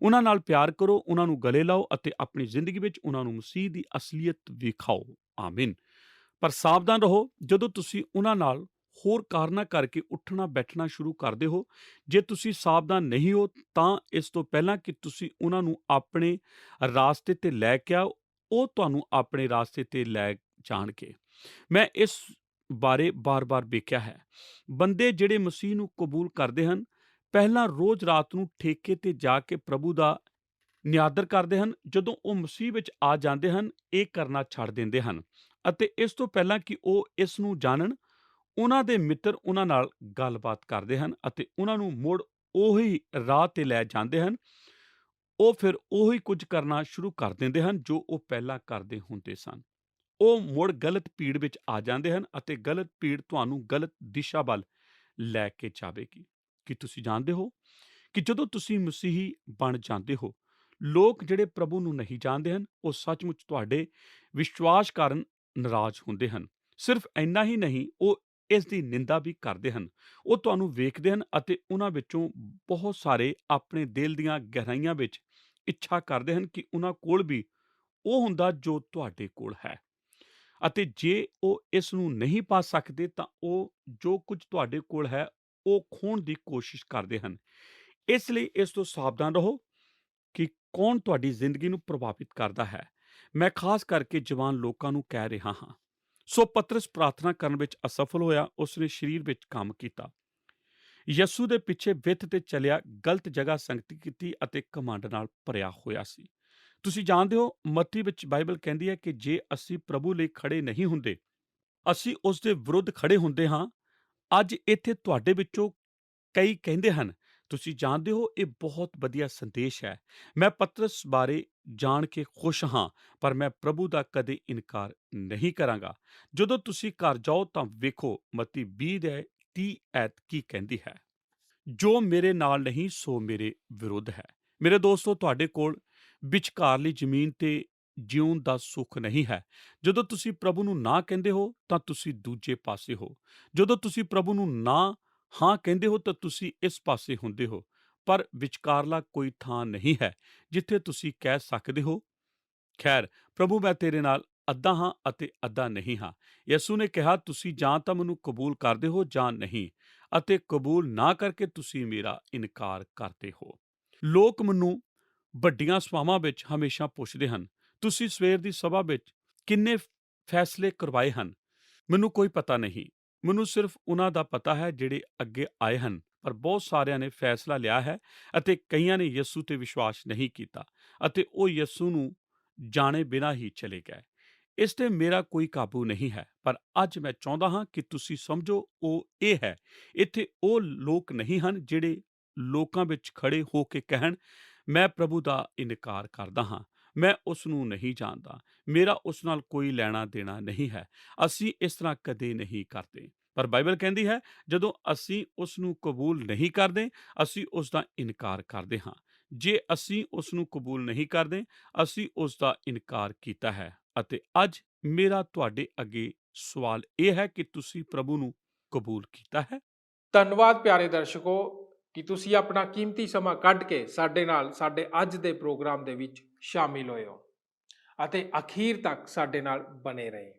Speaker 2: ਉਹਨਾਂ ਨਾਲ ਪਿਆਰ ਕਰੋ, ਉਹਨਾਂ ਨੂੰ ਗਲੇ ਲਾਓ ਅਤੇ ਆਪਣੀ ਜ਼ਿੰਦਗੀ ਵਿੱਚ ਉਹਨਾਂ ਨੂੰ ਮਸੀਹ ਦੀ ਅਸਲੀਅਤ ਵਿਖਾਓ। ਆਮੀਨ। ਪਰ ਸਾਵਧਾਨ ਰਹੋ, ਜਦੋਂ ਤੁਸੀਂ ਉਹਨਾਂ ਨਾਲ ਹੋਰ ਕਾਰਨਾਂ ਕਰਕੇ ਉੱਠਣਾ ਬੈਠਣਾ ਸ਼ੁਰੂ ਕਰਦੇ ਹੋ। ਜੇ ਤੁਸੀਂ ਸਾਵਧਾਨ ਨਹੀਂ ਹੋ ਤਾਂ ਇਸ ਤੋਂ ਪਹਿਲਾਂ ਕਿ ਤੁਸੀਂ ਉਹਨਾਂ ਨੂੰ ਆਪਣੇ ਰਾਸਤੇ ਤੇ ਲੈ ਕੇ ਆਓ, ਉਹ ਤੁਹਾਨੂੰ ਆਪਣੇ ਰਾਸਤੇ ਤੇ ਲੈ ਜਾਣਗੇ। ਮੈਂ ਇਸ ਬਾਰੇ ਬਾਰ-ਬਾਰ ਵੇਖਿਆ ਹੈ। ਬੰਦੇ ਜਿਹੜੇ ਮਸੀਹ ਨੂੰ ਕਬੂਲ ਕਰਦੇ ਹਨ, ਪਹਿਲਾਂ ਰੋਜ਼ ਰਾਤ ਨੂੰ ਠੇਕੇ ਤੇ ਜਾ ਕੇ ਪ੍ਰਭੂ ਦਾ ਨਿਆਦਰ ਕਰਦੇ ਹਨ। ਜਦੋਂ ਉਹ ਮਸੀਹ ਵਿੱਚ ਆ ਜਾਂਦੇ ਹਨ, ਇਹ ਕਰਨਾ ਛੱਡ ਦਿੰਦੇ ਹਨ ਅਤੇ ਇਸ ਤੋਂ ਪਹਿਲਾਂ ਕਿ ਉਹ ਇਸ ਨੂੰ ਜਾਣਨ, ਉਹਨਾਂ ਦੇ ਮਿੱਤਰ ਉਹਨਾਂ ਨਾਲ ਗੱਲਬਾਤ ਕਰਦੇ ਹਨ ਅਤੇ ਉਹਨਾਂ ਨੂੰ ਮੁੜ ਉਹੀ ਰਾਹ ਤੇ ਲੈ ਜਾਂਦੇ ਹਨ। ਉਹ ਫਿਰ ਉਹੀ ਕੁਝ ਕਰਨਾ ਸ਼ੁਰੂ ਕਰ ਦਿੰਦੇ ਹਨ ਜੋ ਉਹ ਪਹਿਲਾਂ ਕਰਦੇ ਹੁੰਦੇ ਸਨ। ਉਹ ਮੁੜ ਗਲਤ ਭੀੜ ਵਿੱਚ ਆ ਜਾਂਦੇ ਹਨ ਅਤੇ ਗਲਤ ਭੀੜ ਤੁਹਾਨੂੰ ਗਲਤ ਦਿਸ਼ਾ ਵੱਲ ਲੈ ਕੇ ਜਾਵੇਗੀ। ਕੀ ਤੁਸੀਂ ਜਾਣਦੇ ਹੋ ਕਿ ਜਦੋਂ ਤੁਸੀਂ ਮਸੀਹੀ ਬਣ ਜਾਂਦੇ ਹੋ, ਲੋਕ ਜਿਹੜੇ ਪ੍ਰਭੂ ਨੂੰ ਨਹੀਂ ਜਾਣਦੇ ਹਨ, ਉਹ ਸੱਚਮੁੱਚ ਤੁਹਾਡੇ ਵਿਸ਼ਵਾਸ ਕਾਰਨ ਨਾਰਾਜ਼ ਹੁੰਦੇ ਹਨ। ਸਿਰਫ ਇੰਨਾ ਹੀ ਨਹੀਂ, ਉਹ ਇਸ ਦੀ ਨਿੰਦਾ ਵੀ ਕਰਦੇ ਹਨ। ਉਹ ਤੁਹਾਨੂੰ ਵੇਖਦੇ ਹਨ ਅਤੇ ਉਹਨਾਂ ਵਿੱਚੋਂ ਬਹੁਤ ਸਾਰੇ ਆਪਣੇ ਦਿਲ ਦੀਆਂ ਗਹਿਰਾਈਆਂ ਵਿੱਚ ਇੱਛਾ ਕਰਦੇ ਹਨ ਕਿ ਉਹਨਾਂ ਕੋਲ ਵੀ ਉਹ ਹੁੰਦਾ ਜੋ ਤੁਹਾਡੇ ਕੋਲ ਹੈ, ਅਤੇ ਜੇ ਉਹ ਇਸ ਨੂੰ ਨਹੀਂ ਪਾ ਸਕਦੇ ਤਾਂ ਉਹ ਜੋ ਕੁਝ ਤੁਹਾਡੇ ਕੋਲ ਹੈ ਉਹ ਖੋਹਣ ਦੀ ਕੋਸ਼ਿਸ਼ ਕਰਦੇ ਹਨ। ਇਸ ਲਈ ਇਸ ਤੋਂ ਸਾਵਧਾਨ ਰਹੋ ਕਿ ਕੌਣ ਤੁਹਾਡੀ ਜ਼ਿੰਦਗੀ ਨੂੰ ਪ੍ਰਭਾਵਿਤ ਕਰਦਾ ਹੈ। ਮੈਂ ਖਾਸ ਕਰਕੇ ਜਵਾਨ ਲੋਕਾਂ ਨੂੰ ਕਹਿ ਰਿਹਾ ਹਾਂ। ਸੋ ਪਤਰਸ ਪ੍ਰਾਰਥਨਾ ਕਰਨ ਵਿੱਚ ਅਸਫਲ ਹੋਇਆ। ਉਸਨੇ ਸਰੀਰ ਵਿੱਚ ਕੰਮ ਕੀਤਾ, ਯਸੂ ਦੇ ਪਿੱਛੇ ਵਿੱਥ ਤੇ ਚੱਲਿਆ, ਗਲਤ ਜਗ੍ਹਾ ਸੰਗਤੀ ਕੀਤੀ ਅਤੇ ਘਮੰਡ ਨਾਲ ਭਰਿਆ ਹੋਇਆ ਸੀ। ਤੁਸੀਂ ਜਾਣਦੇ ਹੋ, ਮੱਤੀ ਵਿੱਚ ਬਾਈਬਲ ਕਹਿੰਦੀ ਹੈ ਕਿ ਜੇ ਅਸੀਂ ਪ੍ਰਭੂ ਲਈ ਖੜੇ ਨਹੀਂ ਹੁੰਦੇ, ਅਸੀਂ ਉਸ ਦੇ ਵਿਰੁੱਧ ਖੜੇ ਹੁੰਦੇ ਹਾਂ। ਅੱਜ ਇੱਥੇ ਤੁਹਾਡੇ ਵਿੱਚੋਂ ਕਈ ਕਹਿੰਦੇ ਹਨ, ਤੁਸੀਂ ਜਾਣਦੇ ਹੋ, ਇਹ ਬਹੁਤ ਵਧੀਆ ਸੰਦੇਸ਼ ਹੈ। ਮੈਂ ਪਤਰਸ ਬਾਰੇ ਜਾਣ ਕੇ ਖੁਸ਼ ਹਾਂ, ਪਰ ਮੈਂ ਪ੍ਰਭੂ ਦਾ ਕਦੇ ਇਨਕਾਰ ਨਹੀਂ ਕਰਾਂਗਾ। ਜਦੋਂ ਤੁਸੀਂ ਘਰ ਜਾਓ ਤਾਂ ਵੇਖੋ ਮੱਤੀ 20 ਦੇ 30 ਐਤ ਕੀ ਕਹਿੰਦੀ ਹੈ। ਜੋ ਮੇਰੇ ਨਾਲ ਨਹੀਂ ਸੋ ਮੇਰੇ ਵਿਰੁੱਧ ਹੈ। ਮੇਰੇ ਦੋਸਤੋ, ਤੁਹਾਡੇ ਕੋਲ ਵਿਚਕਾਰਲੀ ਜ਼ਮੀਨ ਤੇ ਜਿਉਣ ਦਾ ਸੁੱਖ ਨਹੀਂ ਹੈ। ਜਦੋਂ ਤੁਸੀਂ ਪ੍ਰਭੂ ਨੂੰ ਨਾ ਕਹਿੰਦੇ ਹੋ ਤਾਂ ਤੁਸੀਂ ਦੂਜੇ ਪਾਸੇ ਹੋ। ਜਦੋਂ ਤੁਸੀਂ ਪ੍ਰਭੂ ਨੂੰ ਨਾ ਹਾਂ ਕਹਿੰਦੇ ਹੋ ਤਾਂ ਤੁਸੀਂ ਇਸ ਪਾਸੇ ਹੁੰਦੇ ਹੋ। ਪਰ ਵਿਚਕਾਰਲਾ ਕੋਈ ਥਾਂ ਨਹੀਂ ਹੈ ਜਿੱਥੇ ਤੁਸੀਂ ਕਹਿ ਸਕਦੇ ਹੋ, ਖੈਰ ਪ੍ਰਭੂ, ਮੈਂ ਤੇਰੇ ਨਾਲ ਅੱਧਾ ਹਾਂ ਅਤੇ ਅੱਧਾ ਨਹੀਂ ਹਾਂ। ਯਿਸੂ ਨੇ ਕਿਹਾ, ਤੁਸੀਂ ਜਾਂ ਤਾਂ ਮੈਨੂੰ ਕਬੂਲ ਕਰਦੇ ਹੋ ਜਾਂ ਨਹੀਂ, ਅਤੇ ਕਬੂਲ ਨਾ ਕਰਕੇ ਤੁਸੀਂ ਮੇਰਾ ਇਨਕਾਰ ਕਰਦੇ ਹੋ। ਲੋਕ ਮੈਨੂੰ ਵੱਡੀਆਂ ਸਭਾਵਾਂ ਵਿੱਚ ਹਮੇਸ਼ਾ ਪੁੱਛਦੇ ਹਨ, ਤੁਸੀਂ ਸਵੇਰ ਦੀ ਸਭਾ ਵਿੱਚ ਕਿੰਨੇ ਫੈਸਲੇ ਕਰਵਾਏ ਹਨ? ਮੈਨੂੰ ਕੋਈ ਪਤਾ ਨਹੀਂ। ਮੈਨੂੰ ਸਿਰਫ ਉਹਨਾਂ ਦਾ ਪਤਾ ਹੈ ਜਿਹੜੇ ਅੱਗੇ ਆਏ ਹਨ। ਪਰ ਬਹੁਤ ਸਾਰਿਆਂ ਨੇ ਫੈਸਲਾ ਲਿਆ ਹੈ ਅਤੇ ਕਈਆਂ ਨੇ ਯਿਸੂ ਤੇ ਵਿਸ਼ਵਾਸ ਨਹੀਂ ਕੀਤਾ ਅਤੇ ਉਹ ਯਿਸੂ ਨੂੰ ਜਾਣੇ ਬਿਨਾਂ ਹੀ ਚਲੇ ਗਏ। ਇਸ ਤੇ ਮੇਰਾ ਕੋਈ ਕਾਬੂ ਨਹੀਂ ਹੈ। ਪਰ ਅੱਜ ਮੈਂ ਚਾਹੁੰਦਾ ਹਾਂ ਕਿ ਤੁਸੀਂ ਸਮਝੋ, ਉਹ ਇਹ ਹੈ, ਇੱਥੇ ਉਹ ਲੋਕ ਨਹੀਂ ਹਨ ਜਿਹੜੇ ਲੋਕਾਂ ਵਿੱਚ ਖੜੇ ਹੋ ਕੇ ਕਹਿਣ, ਮੈਂ ਪ੍ਰਭੂ ਦਾ ਇਨਕਾਰ ਕਰਦਾ ਹਾਂ, ਮੈਂ ਉਸ ਨੂੰ ਨਹੀਂ ਜਾਣਦਾ, ਮੇਰਾ ਉਸ ਨਾਲ ਕੋਈ ਲੈਣਾ ਦੇਣਾ ਨਹੀਂ ਹੈ। ਅਸੀਂ ਇਸ ਤਰ੍ਹਾਂ ਕਦੇ ਨਹੀਂ ਕਰਦੇ। ਪਰ ਬਾਈਬਲ ਕਹਿੰਦੀ ਹੈ, ਜਦੋਂ ਅਸੀਂ ਉਸ ਨੂੰ ਕਬੂਲ ਨਹੀਂ ਕਰਦੇ, ਅਸੀਂ ਉਸ ਦਾ ਇਨਕਾਰ ਕਰਦੇ ਹਾਂ। ਜੇ ਅਸੀਂ ਉਸ ਨੂੰ ਕਬੂਲ ਨਹੀਂ ਕਰਦੇ, ਅਸੀਂ ਉਸ ਦਾ ਇਨਕਾਰ ਕੀਤਾ ਹੈ। ਅਤੇ ਅੱਜ ਮੇਰਾ ਤੁਹਾਡੇ ਅੱਗੇ ਸਵਾਲ ਇਹ ਹੈ ਕਿ ਤੁਸੀਂ ਪ੍ਰਭੂ ਨੂੰ ਕਬੂਲ ਕੀਤਾ ਹੈ?
Speaker 1: ਧੰਨਵਾਦ ਪਿਆਰੇ ਦਰਸ਼ਕੋ, ਕਿ ਤੁਸੀਂ ਆਪਣਾ ਕੀਮਤੀ ਸਮਾਂ ਕੱਢ ਕੇ ਸਾਡੇ ਨਾਲ ਸਾਡੇ ਅੱਜ ਦੇ ਪ੍ਰੋਗਰਾਮ ਦੇ ਵਿੱਚ ਸ਼ਾਮਿਲ ਹੋਏ ਹੋ ਅਤੇ ਅਖੀਰ ਤੱਕ ਸਾਡੇ ਨਾਲ ਬਣੇ ਰਹੇ।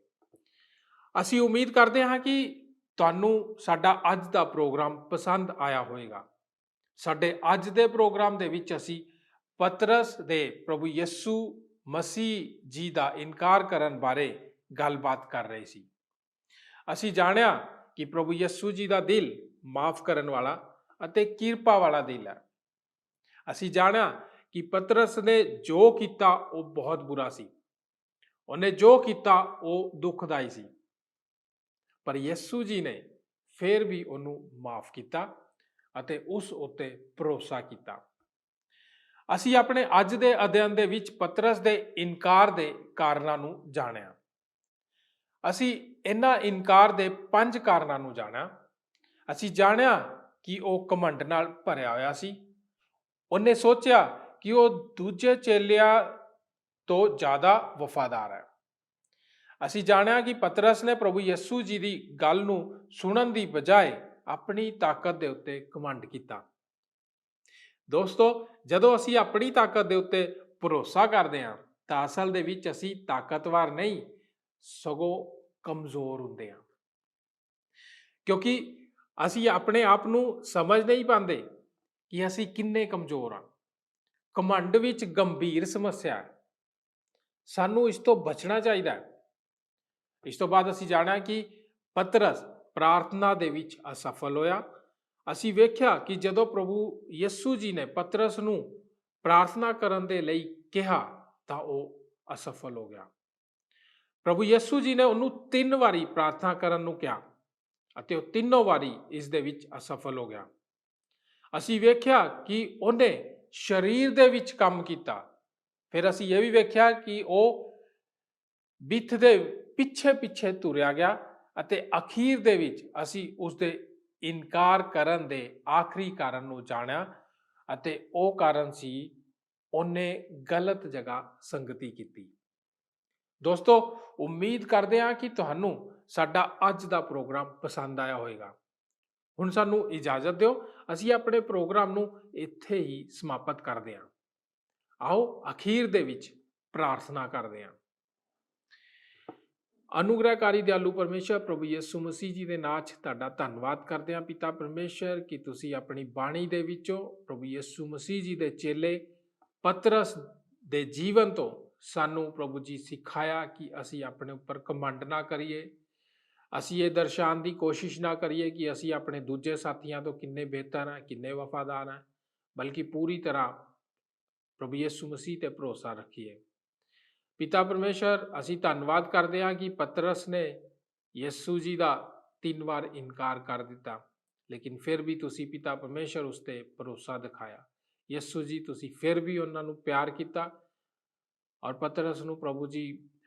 Speaker 1: ਅਸੀਂ ਉਮੀਦ ਕਰਦੇ ਹਾਂ ਕਿ ਤੁਹਾਨੂੰ ਸਾਡਾ ਅੱਜ ਦਾ ਪ੍ਰੋਗਰਾਮ ਪਸੰਦ ਆਇਆ ਹੋਵੇਗਾ। ਸਾਡੇ ਅੱਜ ਦੇ ਪ੍ਰੋਗਰਾਮ ਦੇ ਵਿੱਚ ਅਸੀਂ ਪਤਰਸ ਦੇ ਪ੍ਰਭੂ ਯਿਸੂ ਮਸੀਹ ਜੀ ਦਾ ਇਨਕਾਰ ਕਰਨ ਬਾਰੇ ਗੱਲਬਾਤ ਕਰ ਰਹੇ ਸੀ। ਅਸੀਂ ਜਾਣਿਆ ਕਿ ਪ੍ਰਭੂ ਯਿਸੂ ਜੀ ਦਾ ਦਿਲ ਮਾਫ ਕਰਨ ਵਾਲਾ ਅਤੇ ਕਿਰਪਾ ਵਾਲਾ ਦਿਲ ਹੈ। ਅਸੀਂ ਜਾਣਿਆ ਕਿ ਪਤਰਸ ਨੇ ਜੋ ਕੀਤਾ ਉਹ ਬਹੁਤ ਬੁਰਾ ਸੀ। ਉਹਨੇ ਜੋ ਕੀਤਾ ਉਹ ਦੁਖਦਾਈ ਸੀ, ਪਰ ਯਿਸੂ ਜੀ ਨੇ ਫਿਰ ਵੀ ਉਹਨੂੰ ਮਾਫ ਕੀਤਾ ਅਤੇ ਉਸ ਉੱਤੇ ਭਰੋਸਾ ਕੀਤਾ। ਅਸੀਂ ਆਪਣੇ ਅੱਜ ਦੇ ਅਧਿਐਨ ਦੇ ਵਿੱਚ ਪਤਰਸ ਦੇ ਇਨਕਾਰ ਦੇ ਕਾਰਨਾਂ ਨੂੰ ਜਾਣਿਆ। ਅਸੀਂ ਇਹਨਾਂ ਇਨਕਾਰ ਦੇ 5 ਕਾਰਨਾਂ ਨੂੰ ਜਾਣਿਆ। ਅਸੀਂ ਜਾਣਿਆ ਕਿ ਉਹ ਘਮੰਡ ਨਾਲ ਭਰਿਆ ਹੋਇਆ ਸੀ। ਉਹਨੇ ਸੋਚਿਆ ਕਿ ਉਹ ਦੂਜੇ ਚੇਲਿਆਂ ਤੋਂ ਜ਼ਿਆਦਾ ਵਫਾਦਾਰ ਹੈ। ਅਸੀਂ ਜਾਣਿਆ ਕਿ ਪਤਰਸ ਨੇ ਪ੍ਰਭੂ ਯਿਸੂ ਜੀ ਦੀ ਗੱਲ ਨੂੰ ਸੁਣਨ ਦੀ ਬਜਾਏ ਆਪਣੀ ਤਾਕਤ ਦੇ ਉੱਤੇ ਘਮੰਡ ਕੀਤਾ ਦੋਸਤੋ, ਜਦੋਂ ਅਸੀਂ ਆਪਣੀ ਤਾਕਤ ਦੇ ਉੱਤੇ ਭਰੋਸਾ ਕਰਦੇ ਹਾਂ ਤਾਂ ਅਸਲ ਦੇ ਵਿੱਚ ਅਸੀਂ ਤਾਕਤਵਰ ਨਹੀਂ ਸਗੋਂ ਕਮਜ਼ੋਰ ਹੁੰਦੇ ਹਾਂ, ਕਿਉਂਕਿ ਅਸੀਂ ਆਪਣੇ ਆਪ ਨੂੰ ਸਮਝ ਨਹੀਂ ਪਾਉਂਦੇ ਕਿ ਅਸੀਂ ਕਿੰਨੇ ਕਮਜ਼ੋਰ ਹਾਂ। ਘਮੰਡ ਵਿੱਚ ਗੰਭੀਰ ਸਮੱਸਿਆ ਹੈ, ਸਾਨੂੰ ਇਸ ਤੋਂ ਬਚਣਾ ਚਾਹੀਦਾ ਹੈ। ਇਸ ਤੋਂ ਬਾਅਦ ਅਸੀਂ ਜਾਣਿਆ ਕਿ ਪਤਰਸ ਪ੍ਰਾਰਥਨਾ ਦੇ ਵਿੱਚ ਅਸਫਲ ਹੋਇਆ। ਅਸੀਂ ਵੇਖਿਆ ਕਿ ਜਦੋਂ ਪ੍ਰਭੂ ਯਿਸੂ ਜੀ ਨੇ ਪਤਰਸ ਨੂੰ ਪ੍ਰਾਰਥਨਾ ਕਰਨ ਦੇ ਲਈ ਕਿਹਾ ਤਾਂ ਉਹ ਅਸਫਲ ਹੋ ਗਿਆ। ਪ੍ਰਭੂ ਯਿਸੂ ਜੀ ਨੇ ਉਹਨੂੰ 3 ਵਾਰੀ ਪ੍ਰਾਰਥਨਾ ਕਰਨ ਨੂੰ ਕਿਹਾ ਅਤੇ ਉਹ ਤਿੰਨੋਂ ਵਾਰੀ ਇਸ ਦੇ ਵਿੱਚ ਅਸਫਲ ਹੋ ਗਿਆ। ਅਸੀਂ ਵੇਖਿਆ ਕਿ ਉਹਨੇ ਸਰੀਰ ਦੇ ਵਿੱਚ ਕੰਮ ਕੀਤਾ। ਫਿਰ ਅਸੀਂ ਇਹ ਵੀ ਵੇਖਿਆ ਕਿ ਉਹ ਬਿੱਥ ਦੇ ਪਿੱਛੇ ਪਿੱਛੇ ਤੁਰਿਆ ਗਿਆ ਅਤੇ ਅਖੀਰ ਦੇ ਵਿੱਚ ਅਸੀਂ ਉਸ ਦੇ ਇਨਕਾਰ ਕਰਨ ਦੇ ਆਖਰੀ ਕਾਰਨ ਨੂੰ ਜਾਣਿਆ ਅਤੇ ਉਹ ਕਾਰਨ ਸੀ ਉਹਨੇ ਗਲਤ ਜਗ੍ਹਾ ਸੰਗਤੀ ਕੀਤੀ। ਦੋਸਤੋ, ਉਮੀਦ ਕਰਦੇ ਹਾਂ ਕਿ ਤੁਹਾਨੂੰ ਸਾਡਾ ਅੱਜ ਦਾ ਪ੍ਰੋਗਰਾਮ ਪਸੰਦ ਆਇਆ ਹੋਵੇਗਾ। ਹੁਣ ਸਾਨੂੰ ਇਜਾਜ਼ਤ ਦਿਓ, ਅਸੀਂ ਆਪਣੇ ਪ੍ਰੋਗਰਾਮ ਨੂੰ ਇੱਥੇ ਹੀ ਸਮਾਪਤ ਕਰਦੇ ਹਾਂ। ਆਓ ਅਖੀਰ ਦੇ ਵਿੱਚ ਪ੍ਰਾਰਥਨਾ ਕਰਦੇ ਹਾਂ। ਅਨੁਗ੍ਰਹਕਾਰੀ ਦਿਆਲੂ ਪਰਮੇਸ਼ਰ ਪ੍ਰਭੂ ਯਿਸੂ ਮਸੀਹ ਜੀ ਦੇ ਨਾਂ 'ਚ ਤੁਹਾਡਾ ਧੰਨਵਾਦ ਕਰਦੇ ਹਾਂ ਪਿਤਾ ਪਰਮੇਸ਼ਰ ਕਿ ਤੁਸੀਂ ਆਪਣੀ ਬਾਣੀ ਦੇ ਵਿੱਚੋਂ ਪ੍ਰਭੂ ਯਿਸੂ ਮਸੀਹ ਜੀ ਦੇ ਚੇਲੇ ਪਤਰਸ ਦੇ ਜੀਵਨ ਤੋਂ ਸਾਨੂੰ ਪ੍ਰਭੂ ਜੀ ਸਿਖਾਇਆ ਕਿ ਅਸੀਂ ਆਪਣੇ ਉੱਪਰ ਘਮੰਡ ਨਾ ਕਰੀਏ। ਅਸੀਂ ਇਹ ਦਰਸਾਉਣ ਦੀ ਕੋਸ਼ਿਸ਼ ਨਾ ਕਰੀਏ ਕਿ ਅਸੀਂ ਆਪਣੇ ਦੂਜੇ ਸਾਥੀਆਂ ਤੋਂ ਕਿੰਨੇ ਬਿਹਤਰ ਹਾਂ, ਕਿੰਨੇ ਵਫਾਦਾਰ ਹਾਂ, ਬਲਕਿ ਪੂਰੀ ਤਰ੍ਹਾਂ ਪ੍ਰਭੂ ਯਿਸੂ ਮਸੀਹ ਤੇ ਭਰੋਸਾ ਰੱਖੀਏ। ਪਿਤਾ ਪਰਮੇਸ਼ਰ, ਅਸੀਂ ਧੰਨਵਾਦ ਕਰਦੇ ਹਾਂ ਕਿ ਪਤਰਸ ਨੇ ਯਿਸੂ ਜੀ ਦਾ 3 ਵਾਰ ਇਨਕਾਰ ਕਰ ਦਿੱਤਾ, ਲੇਕਿਨ ਫਿਰ ਵੀ ਤੁਸੀਂ ਪਿਤਾ ਪਰਮੇਸ਼ਰ ਉਸ ਤੇ ਭਰੋਸਾ ਦਿਖਾਇਆ। ਯਿਸੂ ਜੀ, ਤੁਸੀਂ ਫਿਰ ਵੀ ਉਹਨਾਂ ਨੂੰ ਪਿਆਰ ਕੀਤਾ ਔਰ ਪਤਰਸ ਨੂੰ ਪ੍ਰਭੂ ਜੀ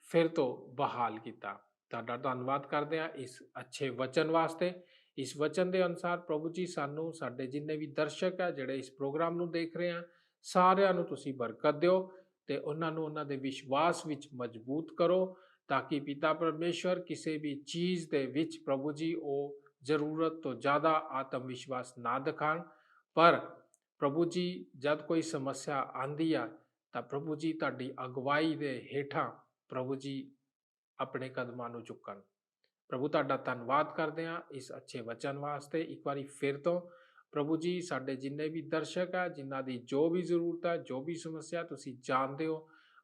Speaker 1: ਫਿਰ ਤੋਂ ਬਹਾਲ ਕੀਤਾ। ਤੁਹਾਡਾ ਧੰਨਵਾਦ ਕਰਦੇ ਹਾਂ ਇਸ ਅੱਛੇ ਵਚਨ ਵਾਸਤੇ। ਇਸ ਵਚਨ ਦੇ ਅਨੁਸਾਰ ਪ੍ਰਭੂ ਜੀ ਸਾਨੂੰ, ਸਾਡੇ ਜਿੰਨੇ ਵੀ ਦਰਸ਼ਕ ਹੈ ਜਿਹੜੇ ਇਸ ਪ੍ਰੋਗਰਾਮ ਨੂੰ ਦੇਖ ਰਹੇ ਆ, ਸਾਰਿਆਂ ਨੂੰ ਤੁਸੀਂ ਬਰਕਤ ਦਿਓ ਤੇ ਉਹਨਾਂ ਨੂੰ ਉਹਨਾਂ ਦੇ ਵਿਸ਼ਵਾਸ ਵਿੱਚ ਮਜ਼ਬੂਤ ਕਰੋ, ਤਾਂ ਕਿ ਪਿਤਾ ਪਰਮੇਸ਼ਵਰ ਕਿਸੇ ਵੀ ਚੀਜ਼ ਦੇ ਵਿੱਚ ਪ੍ਰਭੂ ਜੀ ਉਹ ਜ਼ਰੂਰਤ ਤੋਂ ਜ਼ਿਆਦਾ ਆਤਮ ਵਿਸ਼ਵਾਸ ਨਾ ਦਿਖਾਣ, ਪਰ ਪ੍ਰਭੂ ਜੀ ਜਦ ਕੋਈ ਸਮੱਸਿਆ ਆਂਦੀ ਆ ਤਾਂ ਪ੍ਰਭੂ ਜੀ ਤੁਹਾਡੀ ਅਗਵਾਈ ਦੇ ਹੇਠਾਂ ਪ੍ਰਭੂ ਜੀ ਆਪਣੇ ਕਦਮਾਂ ਨੂੰ ਚੁੱਕਣ। ਪ੍ਰਭੂ ਤੁਹਾਡਾ ਧੰਨਵਾਦ ਕਰਦੇ ਹਾਂ ਇਸ ਅੱਛੇ ਵਚਨ ਵਾਸਤੇ। ਇੱਕ ਵਾਰੀ ਫਿਰ ਤੋਂ ਪ੍ਰਭੂ ਜੀ, ਸਾਡੇ ਜਿੰਨੇ ਵੀ ਦਰਸ਼ਕ ਆ, ਜਿਨ੍ਹਾਂ ਦੀ ਜੋ ਵੀ ਜ਼ਰੂਰਤ ਹੈ, ਜੋ ਵੀ ਸਮੱਸਿਆ ਤੁਸੀਂ ਜਾਣਦੇ ਹੋ,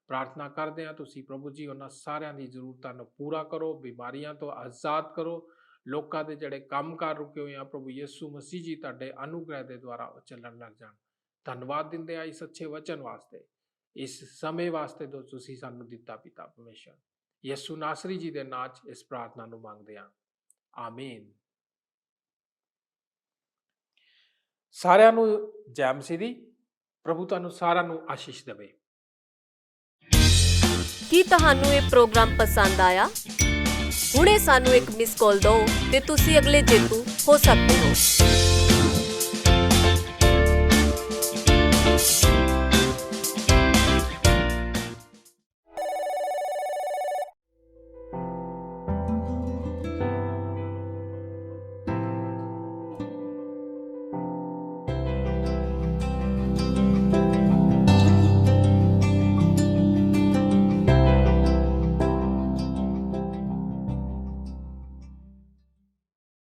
Speaker 1: ਪ੍ਰਾਰਥਨਾ ਕਰਦੇ ਹਾਂ ਤੁਸੀਂ ਪ੍ਰਭੂ ਜੀ ਉਹਨਾਂ ਸਾਰਿਆਂ ਦੀ ਜ਼ਰੂਰਤਾਂ ਨੂੰ ਪੂਰਾ ਕਰੋ, ਬਿਮਾਰੀਆਂ ਤੋਂ ਆਜ਼ਾਦ ਕਰੋ, ਲੋਕਾਂ ਦੇ ਜਿਹੜੇ ਕੰਮਕਾਰ ਰੁਕੇ ਹੋਏ ਆ ਪ੍ਰਭੂ ਯਿਸੂ ਮਸੀਹ ਜੀ ਤੁਹਾਡੇ ਅਨੁਗ੍ਰਹਿ ਦੇ ਦੁਆਰਾ ਉਹ ਚੱਲਣ ਲੱਗ ਜਾਣ। ਧੰਨਵਾਦ ਦਿੰਦੇ ਆ ਇਸ ਅੱਛੇ ਵਚਨ ਵਾਸਤੇ, ਇਸ ਸਮੇਂ ਵਾਸਤੇ ਜੋ ਤੁਸੀਂ ਸਾਨੂੰ ਦਿੱਤਾ ਪਿਤਾ ਪਰਮੇਸ਼ਰ। ਯਿਸੂ ਨਾਸਰੀ ਜੀ ਦੇ ਨਾਂ 'ਚ ਇਸ ਪ੍ਰਾਰਥਨਾ ਨੂੰ ਮੰਗਦੇ ਹਾਂ, ਆਮੀਨ। ਸਾਰਿਆਂ ਨੂੰ ਜੈ ਮਸੀਹ ਦੀ। ਪ੍ਰਭੂ ਤੁਹਾਨੂੰ ਸਾਰਿਆਂ ਨੂੰ ਆਸ਼ੀਸ਼ ਦੇਵੇ।
Speaker 3: ਕੀ ਤੁਹਾਨੂੰ ਇਹ ਪ੍ਰੋਗਰਾਮ ਪਸੰਦ ਆਇਆ? ਹੁਣੇ ਸਾਨੂੰ ਇੱਕ ਮਿਸ ਕਾਲ ਦਿਓ ਤੇ ਤੁਸੀਂ ਅਗਲੇ ਜੇਤੂ ਹੋ ਸਕਦੇ ਹੋ।